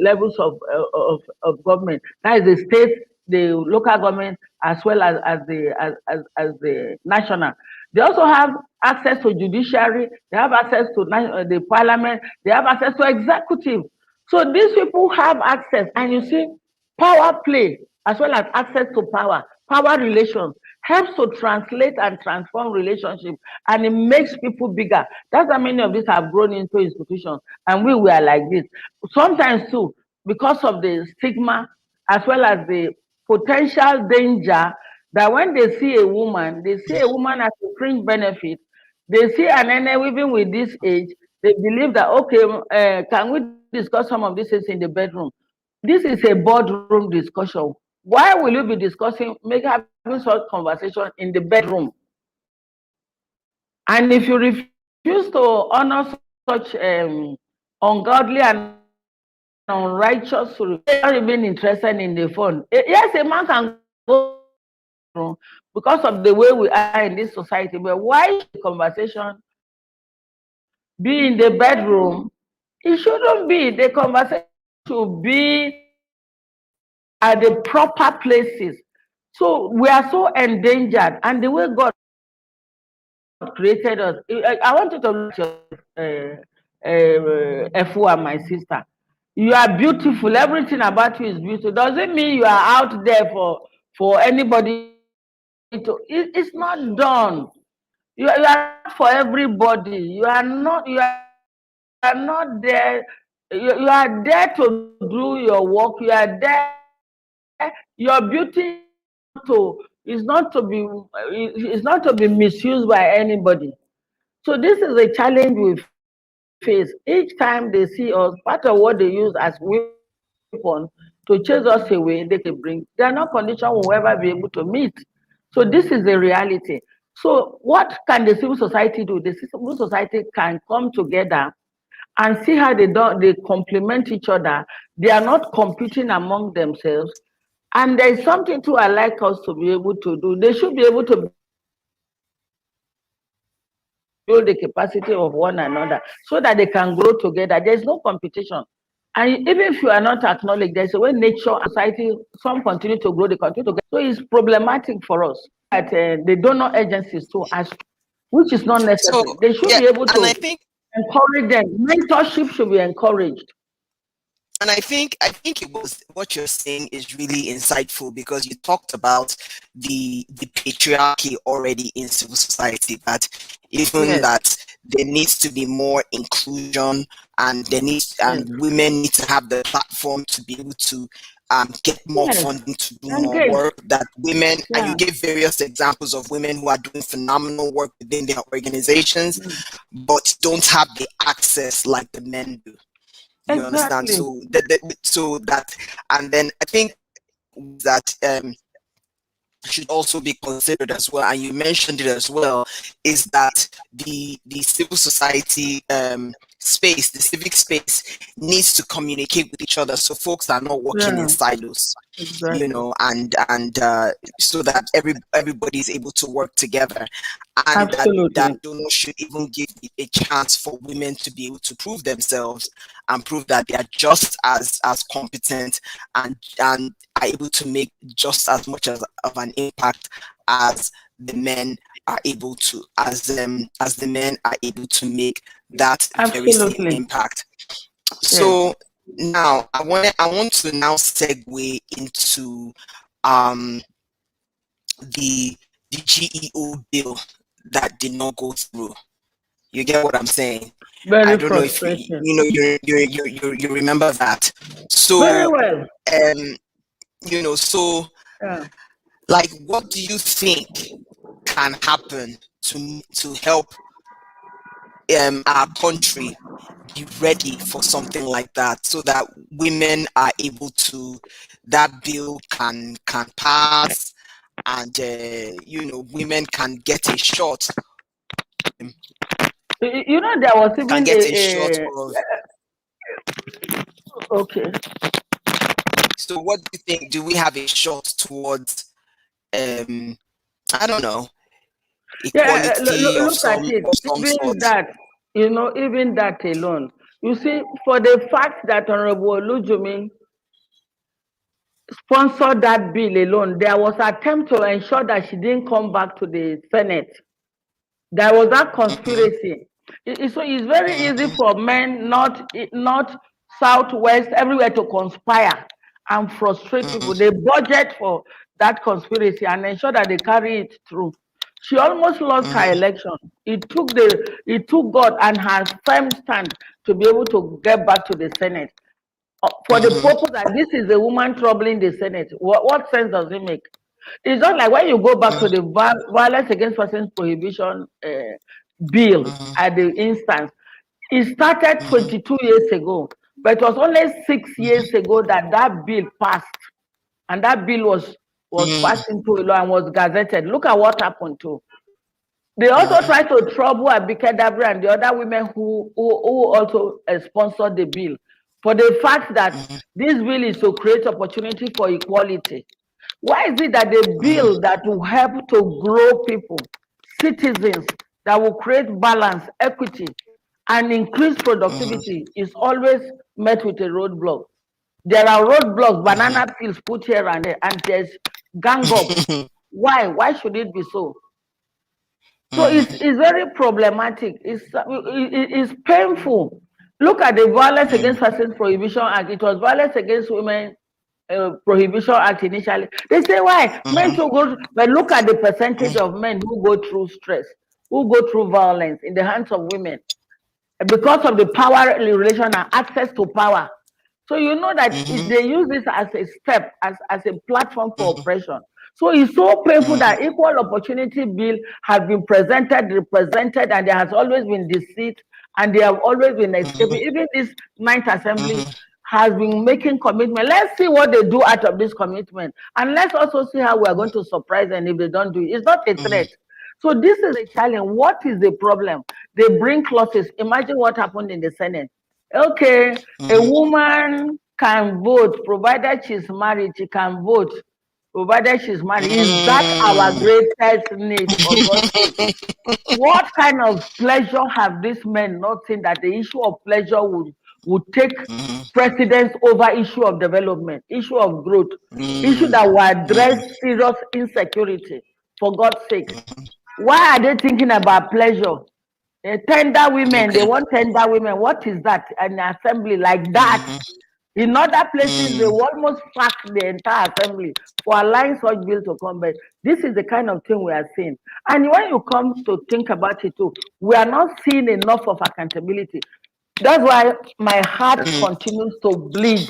levels of government. That is the state, the local government, as well as the national. They also have access to judiciary. They have access to the parliament. They have access to executive. So these people have access, and you see, power play as well as access to power relations helps to translate and transform relationships, and it makes people bigger. That's how many of these have grown into institutions, and we were like this. Sometimes too, because of the stigma as well as the potential danger that when they see a woman as a fringe benefit, they see an Ene even with this age, they believe that, okay, can we discuss some of these things in the bedroom? This is a boardroom discussion. Why will you be discussing, having such conversation in the bedroom? And if you refuse to honor such ungodly and unrighteous, not even interested in the phone. Yes, a man can go because of the way we are in this society, but why should the conversation be in the bedroom? It shouldn't be. The conversation should be at the proper places. So we are so endangered, and the way God created us. I want you to look at Efua, my sister. You are beautiful. Everything about you is beautiful. Doesn't mean you are out there for anybody to. It's not done. You are not for everybody. You are not. You are not there. You are there to do your work. You are there. Your beauty is not to be misused by anybody. So this is a challenge we face. Each time they see us, part of what they use as weapon to chase us away, they can bring. They are not condition we'll ever be able to meet. So this is the reality. So what can the civil society do? The civil society can come together and see how they complement each other. They are not competing among themselves. And there is something too I like us to be able to do. They should be able to build the capacity of one another so that they can grow together. There is no competition. And even if you are not acknowledged, there's a way nature and society, some continue to grow, they continue to get. So it's problematic for us. That the donor agencies too, which is not necessary. So They should be yeah, able to and I think encourage them. Mentorship should be encouraged. I think it was what you're saying is really insightful, because you talked about the patriarchy already in civil society, that even Yes, that there needs to be more inclusion, and yes, women need to have the platform to be able to get more yes. funding to do more Engage. work, that women, and Yeah. you give various examples of women who are doing phenomenal work within their organizations Mm. but don't have the access like the men do. You understand? Exactly. So that, and then I think that should also be considered as well, and you mentioned it as well, is that the civil society space, the civic space, needs to communicate with each other, so folks are not working in Yeah, silos, exactly. and so that everybody is able to work together, and that Absolutely. donors should even give a chance for women to be able to prove themselves and prove that they are just as competent, and are able to make just as much of an impact as the men are able to, as the men are able to make that very same Absolutely. impact. Yes. So now I want to now segue into um the GEO bill that did not go through. You get what I'm saying? I Very don't know if frustrating. you remember that. Very So well. um so Yeah. like, what do you think can happen to help our country be ready for something like that, so that women are able to, that bill can pass, and women can get a shot, You know, there was can even get a shot a of. okay. So what do you think? Do we have a shot towards I don't know, Yeah, equality of look at some it. Even sort? that, even that alone. You see, for the fact that Honorable Olujumi sponsored that bill alone, there was attempt to ensure that she didn't come back to the Senate. There was that Mm-hmm, conspiracy. So it's very easy mm-hmm, for men, not southwest, everywhere to conspire and frustrate mm-hmm, people. They budget for that conspiracy and ensure that they carry it through. She almost lost her mm-hmm, election. It took God and her firm stand to be able to get back to the Senate. For the mm-hmm, purpose that this is a woman troubling the Senate. What sense does it make? It's not like when you go back to the Violence Against Persons Prohibition bill mm-hmm, at the instance. It started mm-hmm, 22 years ago, but it was only 6 years ago that that bill passed, and that bill was mm-hmm, passed into a law and was gazetted. Look at what happened to. They also mm-hmm, tried to trouble Abike Dabri and the other women who also sponsored the bill for the fact that mm-hmm, this bill is to create opportunity for equality. Why is it that the mm-hmm, bill that will help to grow people, citizens, that will create balance, equity, and increase mm-hmm, productivity is always met with a roadblock? There are roadblocks, mm-hmm, banana peels put here and there, and there's gang up. Why? Why should it be so? So mm-hmm, it's very problematic. It's painful. Look at the Violence Against Persons Prohibition Act. It was Violence Against Women Prohibition Act initially. They say why men mm-hmm, to go, but look at the percentage of men who go through stress. who go through violence in the hands of women because of the power relation and access to power. So you know that they use this as a step, as a platform for oppression. So it's so painful that equal opportunity bill has been presented, represented, and there has always been deceit, and they have always been escaping. Even this ninth assembly has been making commitment. Let's see what they do out of this commitment, and let's also see how we are going to surprise them if they don't do it. It's not a threat. So this is a challenge. What is the problem? They bring clauses. Imagine what happened in the Senate. Okay, a woman can vote provided she's married. She can vote provided she's married. Is that our greatest need, for God's sake? What kind of pleasure have these men not seen that the issue of pleasure would take precedence over issue of development, issue of growth, issue that will address serious insecurity, for God's sake? Why are they thinking about pleasure? Tender women, they want tender women. What is that? An assembly like that? In other places, they will almost sack the entire assembly for allowing such bill to come back. This is the kind of thing we are seeing. And when you come to think about it too, we are not seeing enough of accountability. That's why my heart continues to bleed.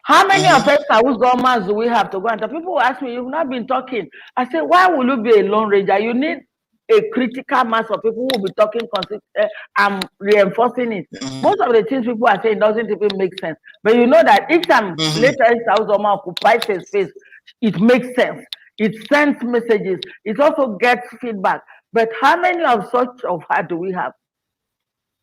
How many of us whose governments do we have to go? And the people will ask me, you've not been talking. I say, why will you be a lone ranger? You need a critical mass of people who will be talking and reinforcing it. Most of the things people are saying doesn't even make sense. But you know that each time later House occupies a space, it makes sense. It sends messages. It also gets feedback. But how many of such of her do we have?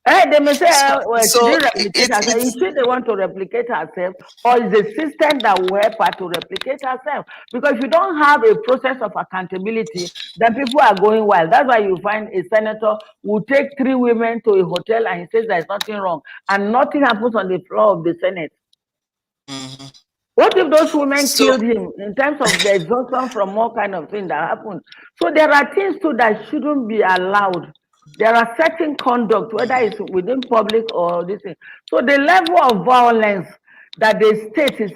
They may say, replicate herself. Is she the one to replicate herself, or is the system that will help her to replicate herself? Because if you don't have a process of accountability, then people are going wild. That's why you find a senator will take 3 women to a hotel and he says there's nothing wrong, and nothing happens on the floor of the Senate. What if those women killed him in terms of the exhaustion from all kind of things that happened? So there are things too that shouldn't be allowed. There are certain conduct, whether it's within public or this thing. So the level of violence that the state is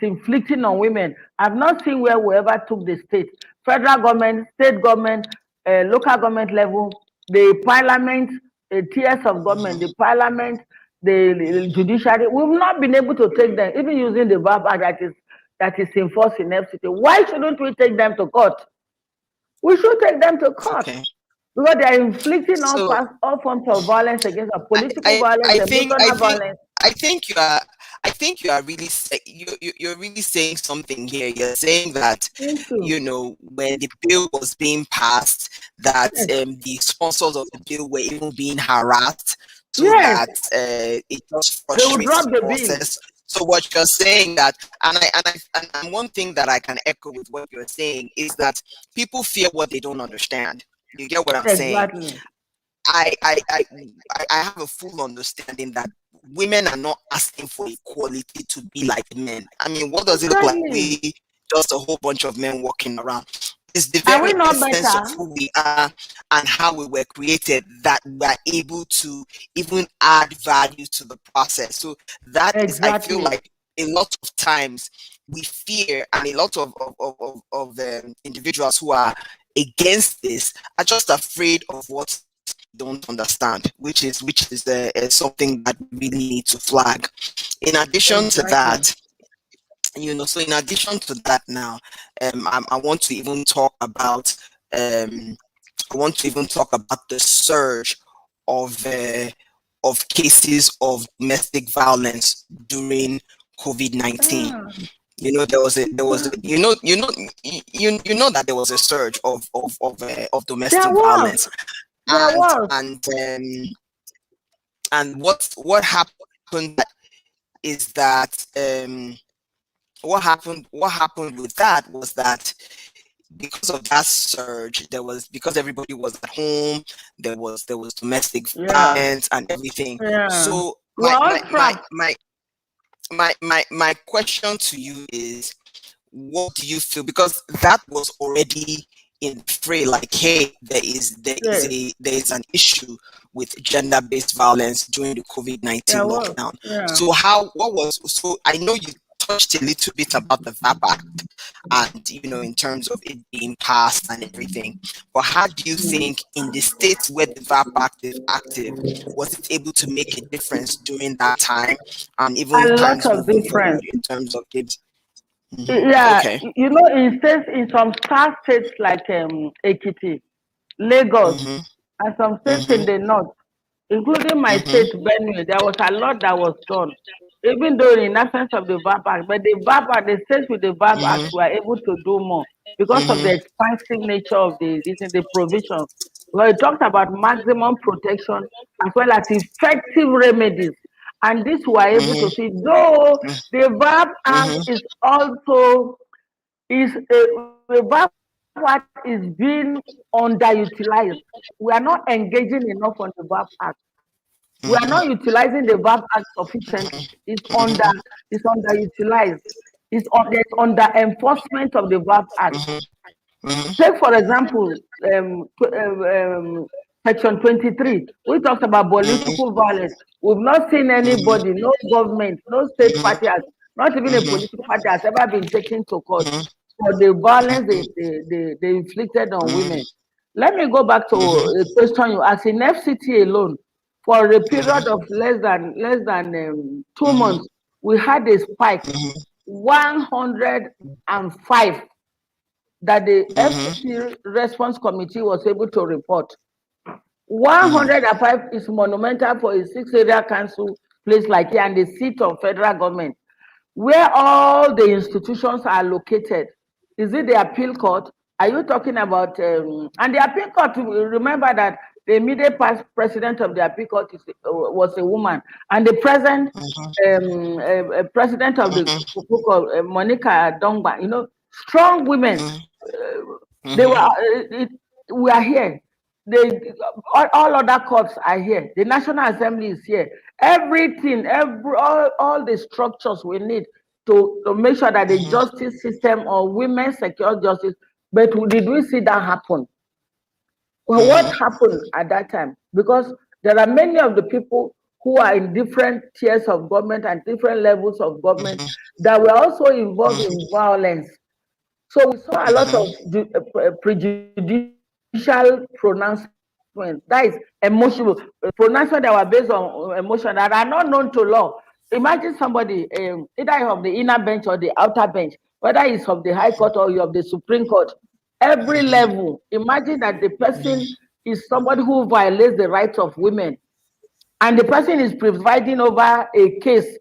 inflicting on women, I've not seen where we ever took the state, federal government, state government, local government level, the parliament, the tiers of government, the parliament, the judiciary. We've not been able to take them, even using the VAPP Act that is enforced in FCT. Why shouldn't we take them to court? We should take them to court. Because they are inflicting all forms of violence against us, political violence, emotional violence. I think you are really you're really saying something here. You're saying that when the bill was being passed, that the sponsors of the bill were even being harassed, so that it just frustrates the process. So what you're saying that, and one thing that I can echo with what you're saying is that people fear what they don't understand. You get what I'm saying? I have a full understanding that women are not asking for equality to be like men. I mean, what does it look like? We just a whole bunch of men walking around. It's the very essence of who we are and how we were created that we are able to even add value to the process. So that is, I feel like a lot of times we fear, and a lot of individuals who are against this are just afraid of what they don't understand, which is something that we really need to flag. In addition to that, so in addition to that, now I want to even talk about the surge of cases of domestic violence during COVID-19. There was a surge of domestic violence, and what happened is that what happened with that was that because of that surge, because everybody was at home, there was domestic violence and everything. So my question to you is, what do you feel? Because that was already in the fray, like, hey, there is an issue with gender-based violence during the COVID-19 lockdown. So I know you touched a little bit about the VAPP Act and, in terms of it being passed and everything. But how do you think in the states where the VAPP Act is active, was it able to make a difference during that time and even A lot times of moving difference. forward in terms of it? Yeah, Okay. in some star states like Ekiti, Lagos, and some states in the north, including my state, Benue, there was a lot that was done. Even though in absence of the VAPP Act, but the VAPP Act, the states with the VAPP Act were able to do more because of the expansive nature of the provisions. Well, it talked about maximum protection as well as effective remedies. And this we are able to see, though the VAPP Act is also the VAPP Act is being underutilized. We are not engaging enough on the VAPP Act. We are not utilizing the VAPP Act sufficiently. It's underutilized. There's under enforcement of the VAPP Act. Take for example, Section 23, we talked about political violence. We've not seen anybody, no government, no state party, not even a political party has ever been taken to court for the violence they inflicted on women. Let me go back to a question you asked. In FCT alone, for a period of less than 2 months, we had a spike, 105 that the FCT response committee was able to report. 105 is monumental for a 6-area council place like here and the seat of federal government, where all the institutions are located. Is it the appeal court? Are you talking about, and the appeal court, remember that the immediate past president of the appeal court was a woman, and the present president of the Monica Dongba, strong women. They were, we are here. All other courts are here. The National Assembly is here. Everything, all the structures we need to make sure that the justice system or women secure justice. But did we see that happen? Well, what happened at that time? Because there are many of the people who are in different tiers of government and different levels of government that were also involved in violence. So we saw a lot of prejudicial pronouncements. That is emotional pronouncements that were based on emotion that are not known to law. Imagine somebody, either of the inner bench or the outer bench, whether it's of the High Court or of the Supreme Court, every level. Imagine that the person is somebody who violates the rights of women, and the person is presiding over a case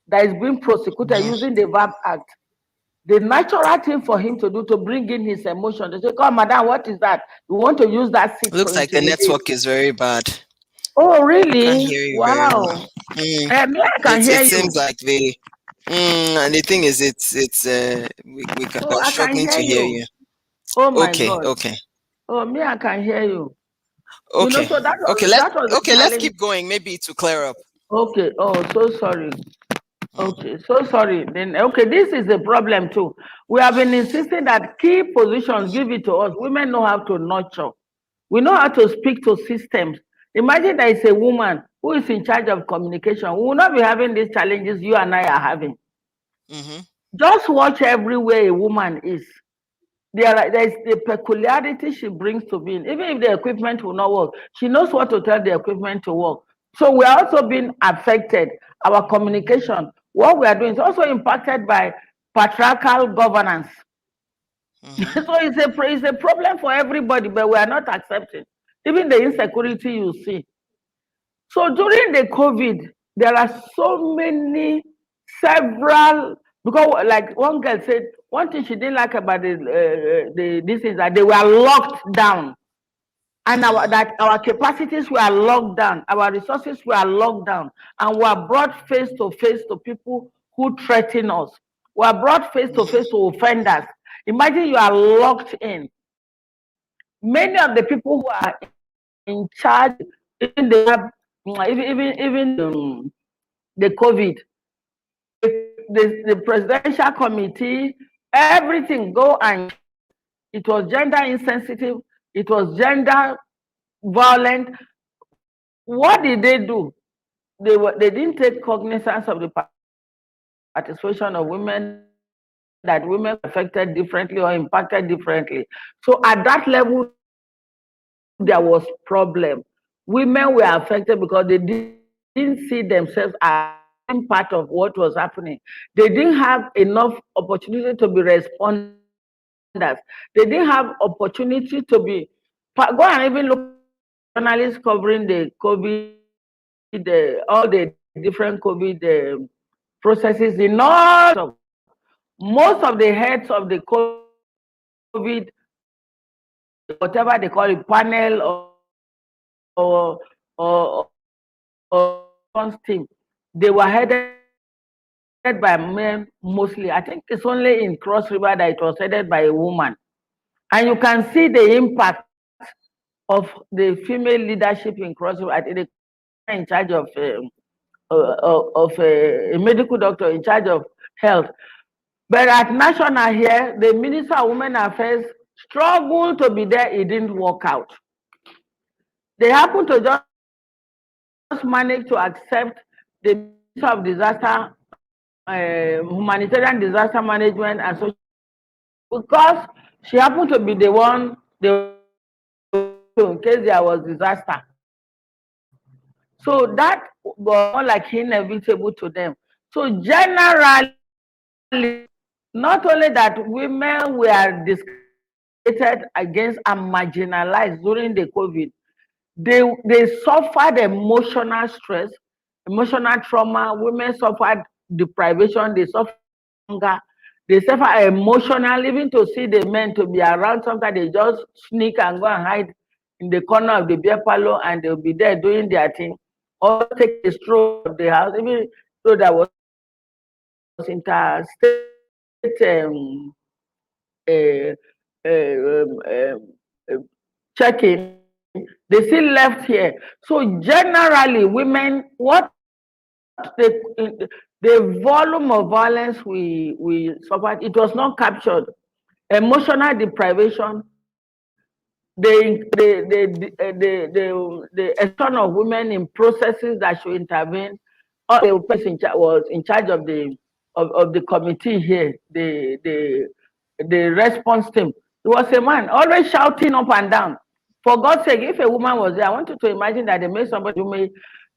that is being prosecuted using the VAPP Act. The natural thing for him to do to bring in his emotion, to say, "Come, madam, what is that? You want to use that seat?" Looks like the network is very bad. Oh, really? I can't hear you very well. Me, I can hear you. It seems like they. And the thing is, we are struggling to hear you. Oh my God. Okay. Oh, me, I can hear you. Okay. So let's keep going. Maybe to clear up. Okay. Oh, so sorry. Okay, so sorry. Then this is a problem too. We have been insisting that key positions give it to us. Women know how to nurture. We know how to speak to systems. Imagine there is a woman who is in charge of communication. We will not be having these challenges you and I are having. Just watch everywhere a woman is. There is the peculiarity she brings to being. Even if the equipment will not work, she knows what to tell the equipment to work. So we are also being affected. Our communication, what we are doing is also impacted by patriarchal governance. So it's a problem for everybody, but we are not accepting. Even the insecurity you see. So during the COVID, there are so many, several, because like one girl said, one thing she didn't like about this is that they were locked down. And our capacities were locked down, our resources were locked down, and we are brought face to face to people who threaten us. We are brought face to face to offenders. Imagine you are locked in. Many of the people who are in charge, even the COVID, the presidential committee, everything go and it was gender insensitive, it was gender violent. What did they do? They didn't take cognizance of the participation of women, that women were affected differently or impacted differently. So at that level, there was problem. Women were affected because they didn't see themselves as being part of what was happening. They didn't have enough opportunity to be responders. They didn't have opportunity to be go and even look at journalists covering the COVID, all the different COVID processes in all of most of the heads of the COVID, whatever they call it, panel or team, they were headed by men mostly. I think it's only in Cross River that it was headed by a woman. And you can see the impact of the female leadership in Cross River. The in charge of a medical doctor in charge of health. But at national here, the Minister of Women Affairs struggled to be there. It didn't work out. They happened to just manage to accept the Minister of Disaster, Humanitarian Disaster Management and Social, because she happened to be the one in case there was disaster. So that was more like inevitable to them. So generally, not only that women were discriminated against and marginalized during the COVID, they suffered emotional stress, emotional trauma. Women suffered deprivation, they suffered hunger, they suffer emotional, even to see the men to be around. Sometimes they just sneak and go and hide in the corner of the beer parlor and they'll be there doing their thing, or take a stroll of the house. Even though there was interstate uh, checking, they still left here. So generally, women, what the volume of violence we suffered, it was not captured. Emotional deprivation, the extension of women in processes that should intervene. Or the person was in charge of the committee here, the response team. It was a man always shouting up and down. For God's sake, if a woman was there, I want you to imagine that they made somebody who made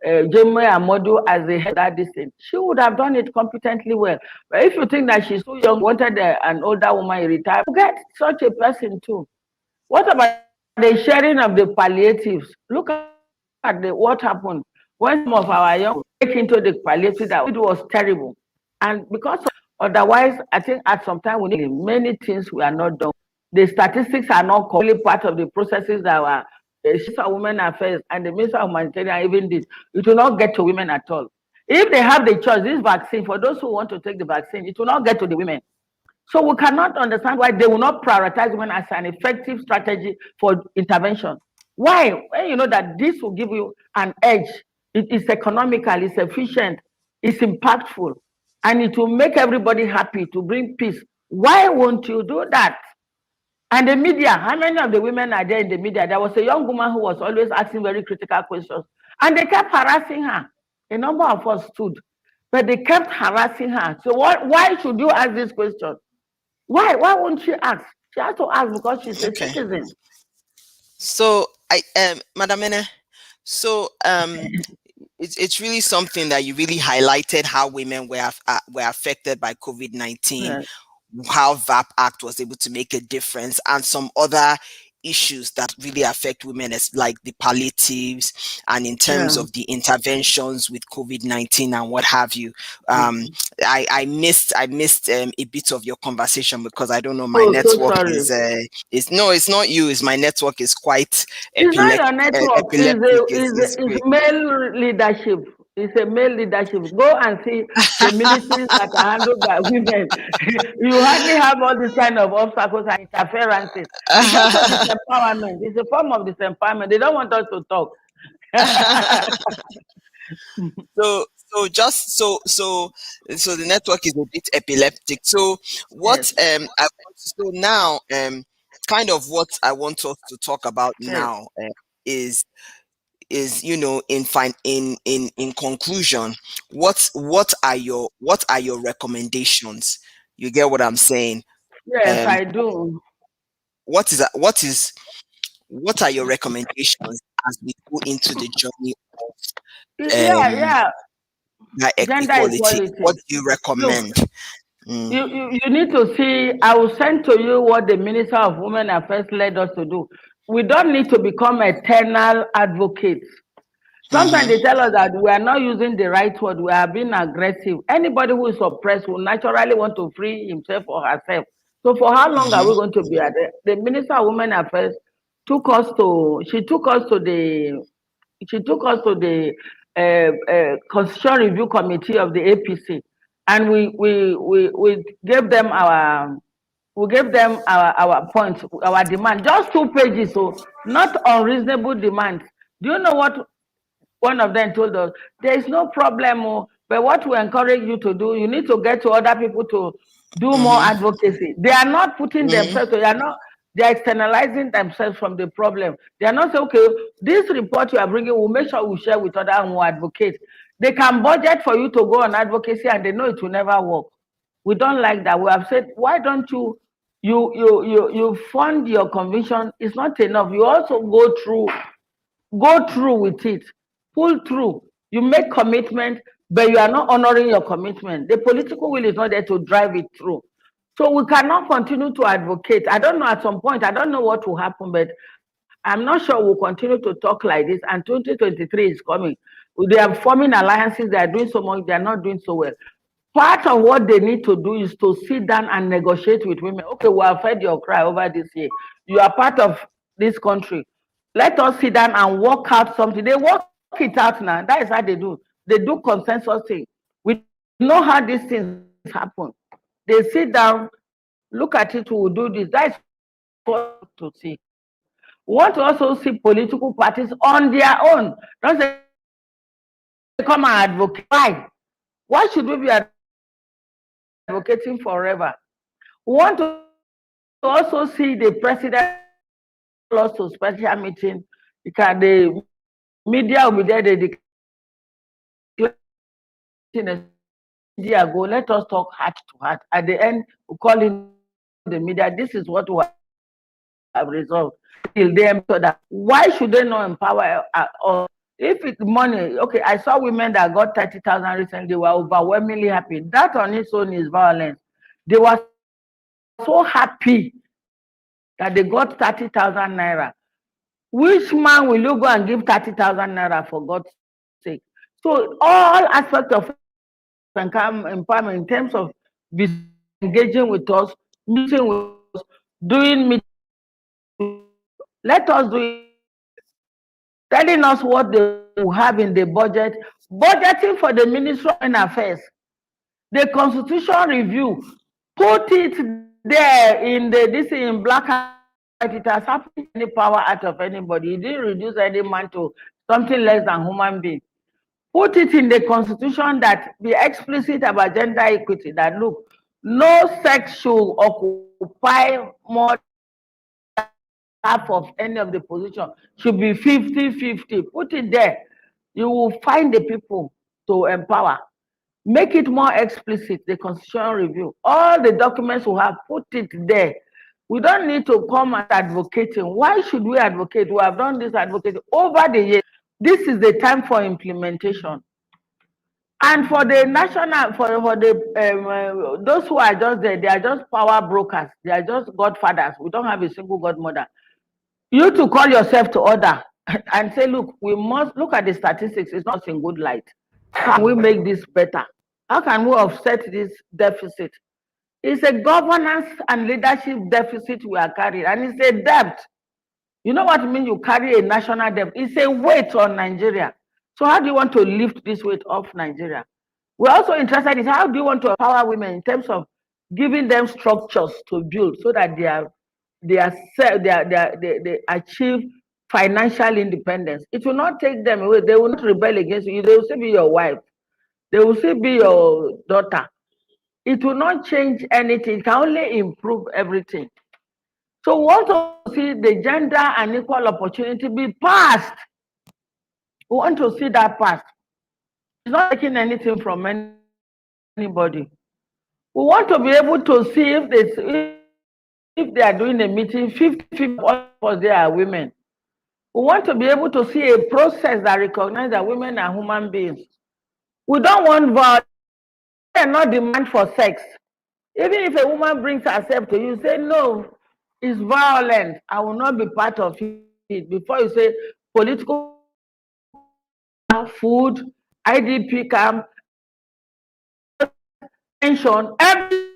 Jemwe Amodu as the head of that distance. She would have done it competently well. But if you think that she's too young, wanted an older woman retired, get such a person too. What about the sharing of the palliatives? Look at what happened when some of our young take into the palliative. That it was terrible, and because otherwise, I think at some time we need many things we are not done. The statistics are not completely part of the processes that were the Minister of Women Affairs and the Minister of Humanitarian even did. It will not get to women at all. If they have the choice, this vaccine, for those who want to take the vaccine, it will not get to the women. So we cannot understand why they will not prioritize women as an effective strategy for intervention. Why? When you know that this will give you an edge, it is economical, it's efficient, it's impactful, and it will make everybody happy to bring peace. Why won't you do that? And the media, how many of the women are there in the media? There was a young woman who was always asking very critical questions, and they kept harassing her. A number of us stood, but they kept harassing her. So why should you ask this question? Why won't she ask? She has to ask because she's a citizen. So Madam Ene, so it's really something that you really highlighted, how women were affected by COVID-19. Yes. How VAPP Act was able to make a difference, and some other issues that really affect women, as like the palliatives and in terms of the interventions with COVID-19 and what have you. I missed a bit of your conversation because I don't know, my network is no, it's not you, it's my network is quite it's not your network. It's male leadership. It's a male leadership. Go and see the ministries that are handled by women. You hardly have all these kind of obstacles and interferences. It's also disempowerment. It's a form of disempowerment. They don't want us to talk. So the network is a bit epileptic. So what now kind of what I want us to talk about now is you know, in conclusion, what are your recommendations? You get what I'm saying? Yes, Um, I do. what are your recommendations as we go into the journey Yeah, of yeah. Gender equality? What equality. do you Look, recommend? Mm, you need to see, I will send to you what the Minister of Women Affairs led us to do. We don't need to become eternal advocates. Sometimes they tell us that we are not using the right word, we are being aggressive. Anybody who is oppressed will naturally want to free himself or herself. So for how long are we going to be at it? The Minister of Women Affairs she took us to the Constitution Review Committee of the APC, and we gave them our points, our demand, just 2 pages, so not unreasonable demands. Do you know what one of them told us? There is no problem, but what we encourage you to do, you need to get to other people to do more advocacy. They are not putting themselves, they are externalizing themselves from the problem. They are not saying, okay, this report you are bringing, we'll make sure we share with others and we'll advocate. They can budget for you to go on advocacy and they know it will never work. We don't like that. We have said, why don't you fund your conviction? It's not enough. You also go through with it, pull through. You make commitment, but you are not honoring your commitment. The political will is not there to drive it through. So we cannot continue to advocate. I don't know, at some point, I don't know what will happen, but I'm not sure we'll continue to talk like this. And 2023 is coming. They are forming alliances. They are doing so much. They are not doing so well. Part of what they need to do is to sit down and negotiate with women. Okay, we have heard your cry over this year. You are part of this country. Let us sit down and work out something. They work it out now. That is how they do. They do consensus thing. We know how these things happen. They sit down, look at it, we will do this. That is what we want to see. We want to also see political parties on their own. Don't say, come and advocate. Why? Why should we be advocating forever? We want to also see the president call us to special meeting. The media will be there, they declare a media go, let us talk heart to heart. At the end, we call in the media, this is what we have resolved. Till they empower that. Why should they not empower us? If it's money, okay, I saw women that got 30,000 recently, they were overwhelmingly happy. That on its own is violence. They were so happy that they got 30,000 naira. Which man will you go and give 30,000 naira, for God's sake? So all aspects of empowerment, in terms of visitors, engaging with us, meeting with us, doing meeting with us, let us do it now. Telling us what they will have in the budget, budgeting for the Ministry of Foreign Affairs, the Constitution review, put it there in this in black and white. It has happened any power out of anybody. It didn't reduce any man to something less than human being. Put it in the Constitution that be explicit about gender equity, that look, no sex should occupy more than half of any of the position, should be 50-50. Put it there. You will find the people to empower. Make it more explicit, the Constitution review. All the documents we have, put it there. We don't need to come and advocating. Why should we advocate? We have done this advocating over the years. This is the time for implementation. And for the national, for the those who are just there, they are just power brokers. They are just godfathers. We don't have a single godmother. You to call yourself to order and say, look, we must look at the statistics. It's not in good light. How can we make this better? How can we offset this deficit? It's a governance and leadership deficit we are carrying, and it's a debt. You know what I mean? You carry a national debt. It's a weight on Nigeria. So how do you want to lift this weight off Nigeria? We're also interested in how do you want to empower women in terms of giving them structures to build so that they achieve financial independence. It will not take them away. They will not rebel against you. They will still be your wife. They will still be your daughter. It will not change anything. It can only improve everything. So we want to see the gender and equal opportunity be passed We want to see that past. It's not taking anything from anybody. We want to be able to see if they are doing a meeting, 50 of us there are women. We want to be able to see a process that recognizes that women are human beings. We don't want violence. We cannot demand for sex. Even if a woman brings herself to you, say, no, it's violent. I will not be part of it. Before you say political food, IDP camp, pension, every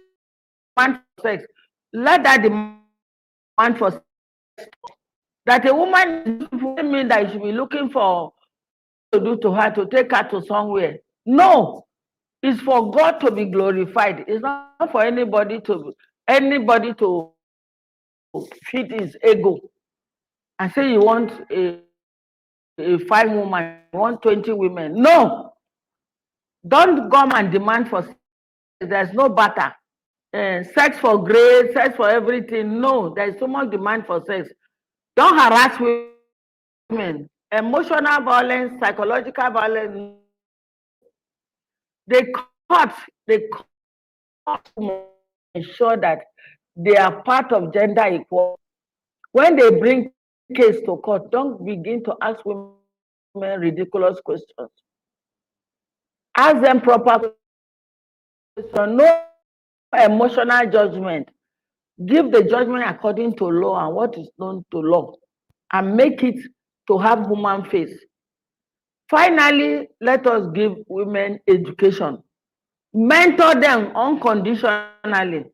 demand for sex. Let that demand for sex. That a woman doesn't mean that you should be looking for to do to her to take her to somewhere. No, it's for God to be glorified. It's not for anybody to feed his ego and say you want a fine woman, you want 20 women. No, don't come and demand for sex. There's no barter. Sex for grade, sex for everything. No, there's so much demand for sex. Don't harass women. Emotional violence, psychological violence. They cut to ensure that they are part of gender equality. When they bring case to court, don't begin to ask women ridiculous questions. Ask them proper questions. No emotional judgment. Give the judgment according to law and what is known to law, and make it to have human face. Finally, let us give women education. Mentor them unconditionally.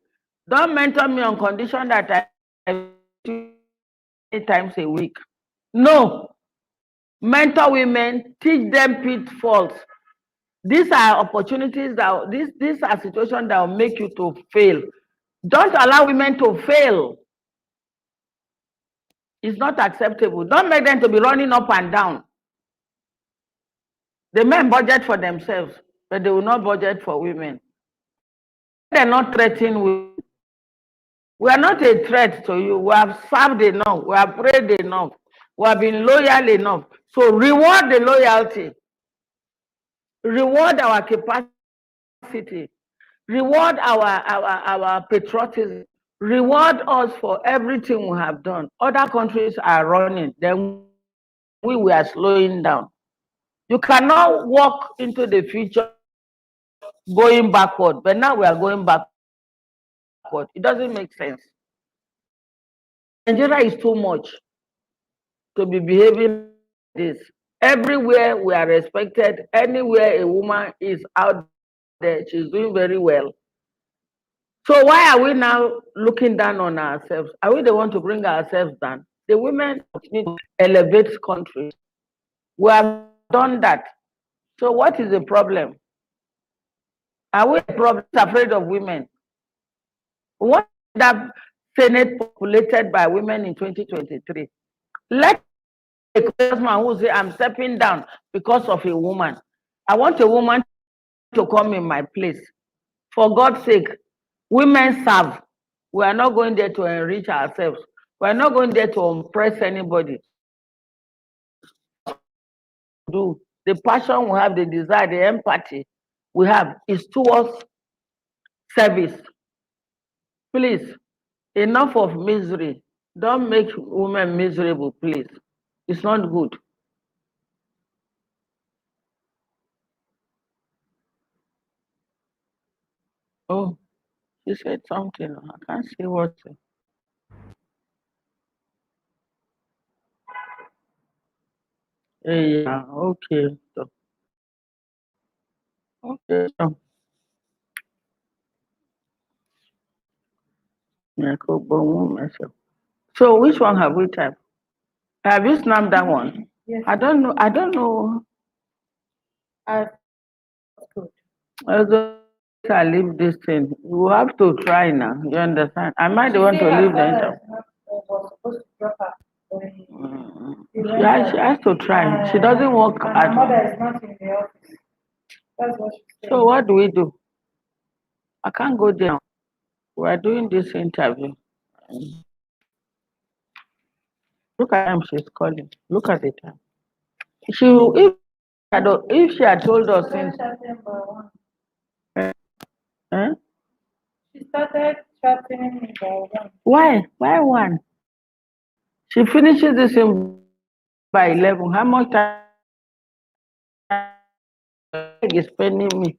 Don't mentor me on condition that I 8 times a week. No. Mentor women, teach them pitfalls. These are opportunities that these are situations that will make you to fail. Don't allow women to fail. It's not acceptable. Don't make them to be running up and down. The men budget for themselves, but they will not budget for women. They're not threatening women. We are not a threat to you. We have served enough. We have prayed enough. We have been loyal enough. So reward the loyalty. Reward our capacity. Reward our patriotism. Reward us for everything we have done. Other countries are running. Then we are slowing down. You cannot walk into the future going backward, but now we are going backward. It doesn't make sense. Nigeria is too much to be behaving like this. Everywhere we are respected. Anywhere a woman is out there, she's doing very well. So why are we now looking down on ourselves? Are we the one to bring ourselves down? The women need to elevate countries. We have done that. So what is the problem? Are we afraid of women? What is that Senate populated by women in 2023? Let a congressman who say, I'm stepping down because of a woman. I want a woman to come in my place. For God's sake, women serve. We are not going there to enrich ourselves. We are not going there to impress anybody. Do the passion we have, the desire, the empathy we have is towards service. Please, enough of misery. Don't make women miserable, please. It's not good. Oh, she said something. I can't see what. Yeah, okay. Okay. So which one have we typed? Have you snapped that one? Yes. I don't know. I don't know. I leave this thing. You have to try now. You understand? Am I the one to leave the interview? She has to try. She doesn't work at My mother is not in the office. That's what she said. So what do we do? I can't go there. We are doing this interview. Look at time she's calling. Look at the time. If she had told us since, She started chatting me by one. why one? She finishes this in by 11. How much time is spending me?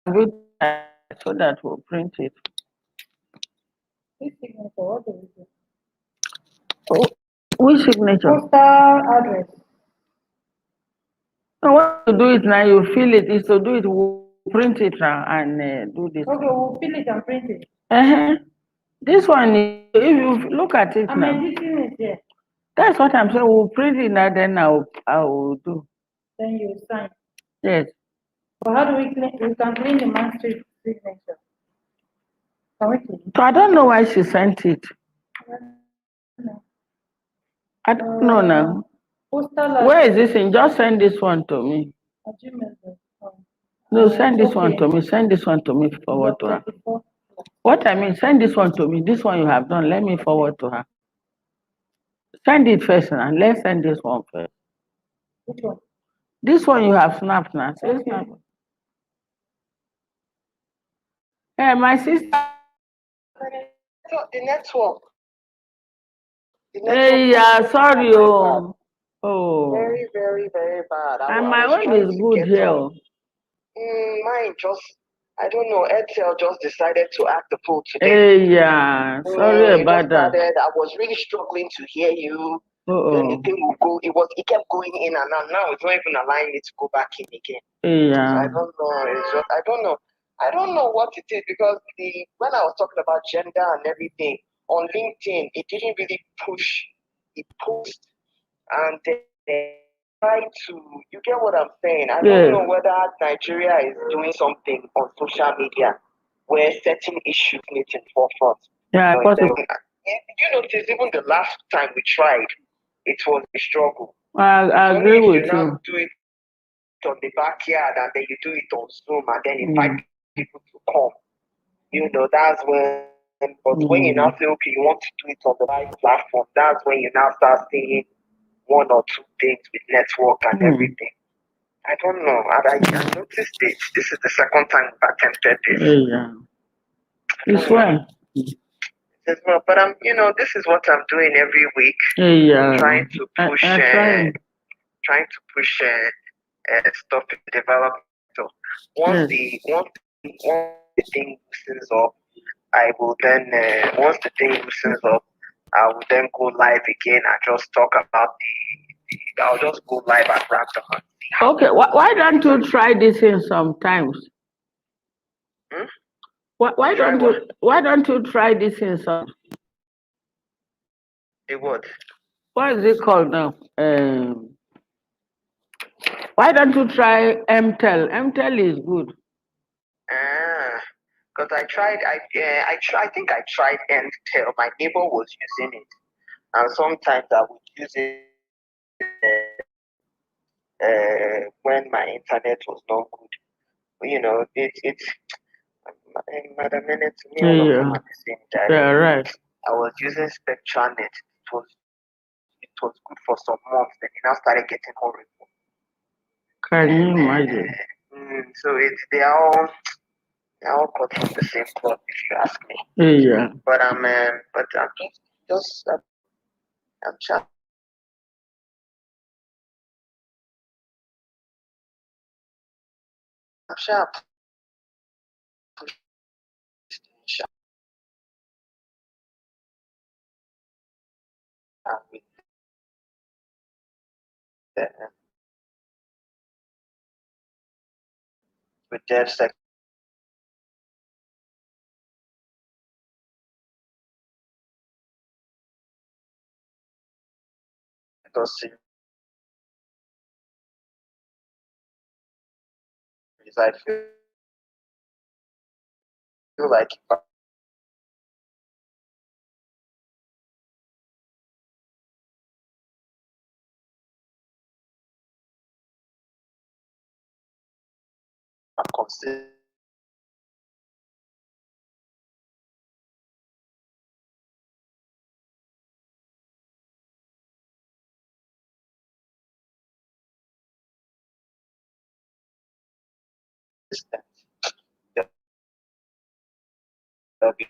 Do that so that we'll print it. This signature, what do we do? Oh, which signature? Postal address. No, what to do it now? You fill it. Is to do it. We'll print it now and do this. Okay, we'll fill it and print it. This one, if you look at it I'm now, editing it here. that's what I'm saying. We'll print it now. Then I will do. Then you sign. Yes. But how do we clean? We can clean the man's signature. Can we clean? So I don't know why she sent it. I don't know now. Postal Where is address. this thing? Just send this one to me. gmail.com. No, send this one Okay. to me. Send this one to me. Forward to her. 34. What I mean, send this one to me. This one you have done. Let me forward to her. Send it first now. Let's send this one first. Which one? This one you have snapped now. Say Okay. snap. Hey, my sister. The network. Hey, yeah, sorry. Oh. Very, very, very bad. And I my was own trying is to good get here. on. Mine just, I don't know, Etel just decided to act the fool today. Hey, yeah, sorry about that. I was really struggling to hear you. Then the thing will go, it kept going in and out. Now it's not even allowing me to go back in again. Yeah. So I don't know. It's just, I don't know. I don't know what it is because when I was talking about gender and everything on LinkedIn, it didn't really push. It pushed, and they tried to. You get what I'm saying? I don't know whether Nigeria is doing something on social media where certain issues need in forefront. Yeah, possible. You notice even the last time we tried, it was a struggle. I agree with you. Do it on the backyard and then you do it on Zoom and then invite people to come. That's when. But when you now say, okay, you want to do it on the live platform, that's when you now start seeing one or two things with network and everything. I don't know. I noticed it. This is the second time I've attempted this. Yeah. It's well. But this is what I'm doing every week. Yeah. Trying to push, stuff in development. So once the thing loosens up, I will then. Once the thing loosens up, I will then go live again and just talk about I'll just go live and wrap them up. Okay, why don't you try this in sometimes? Why don't you try this in some? The what? What is it called now? Why don't you try MTEL? MTEL is good. Because I tried. I think I tried MTEL. My neighbor was using it, and sometimes I would use it when my internet was not good. It's Madam Ene Edeh, to me, all of them are the same. Yeah, right. I was using SpectraNet. It was good for some months, then it now started getting horrible. Can you imagine? So they're all cut from the same cloth, if you ask me. Yeah. But I'm sharp. I'm sharp. Sharp. With Devsectorseries, I feel like if I'm consistent, assistance. There'll be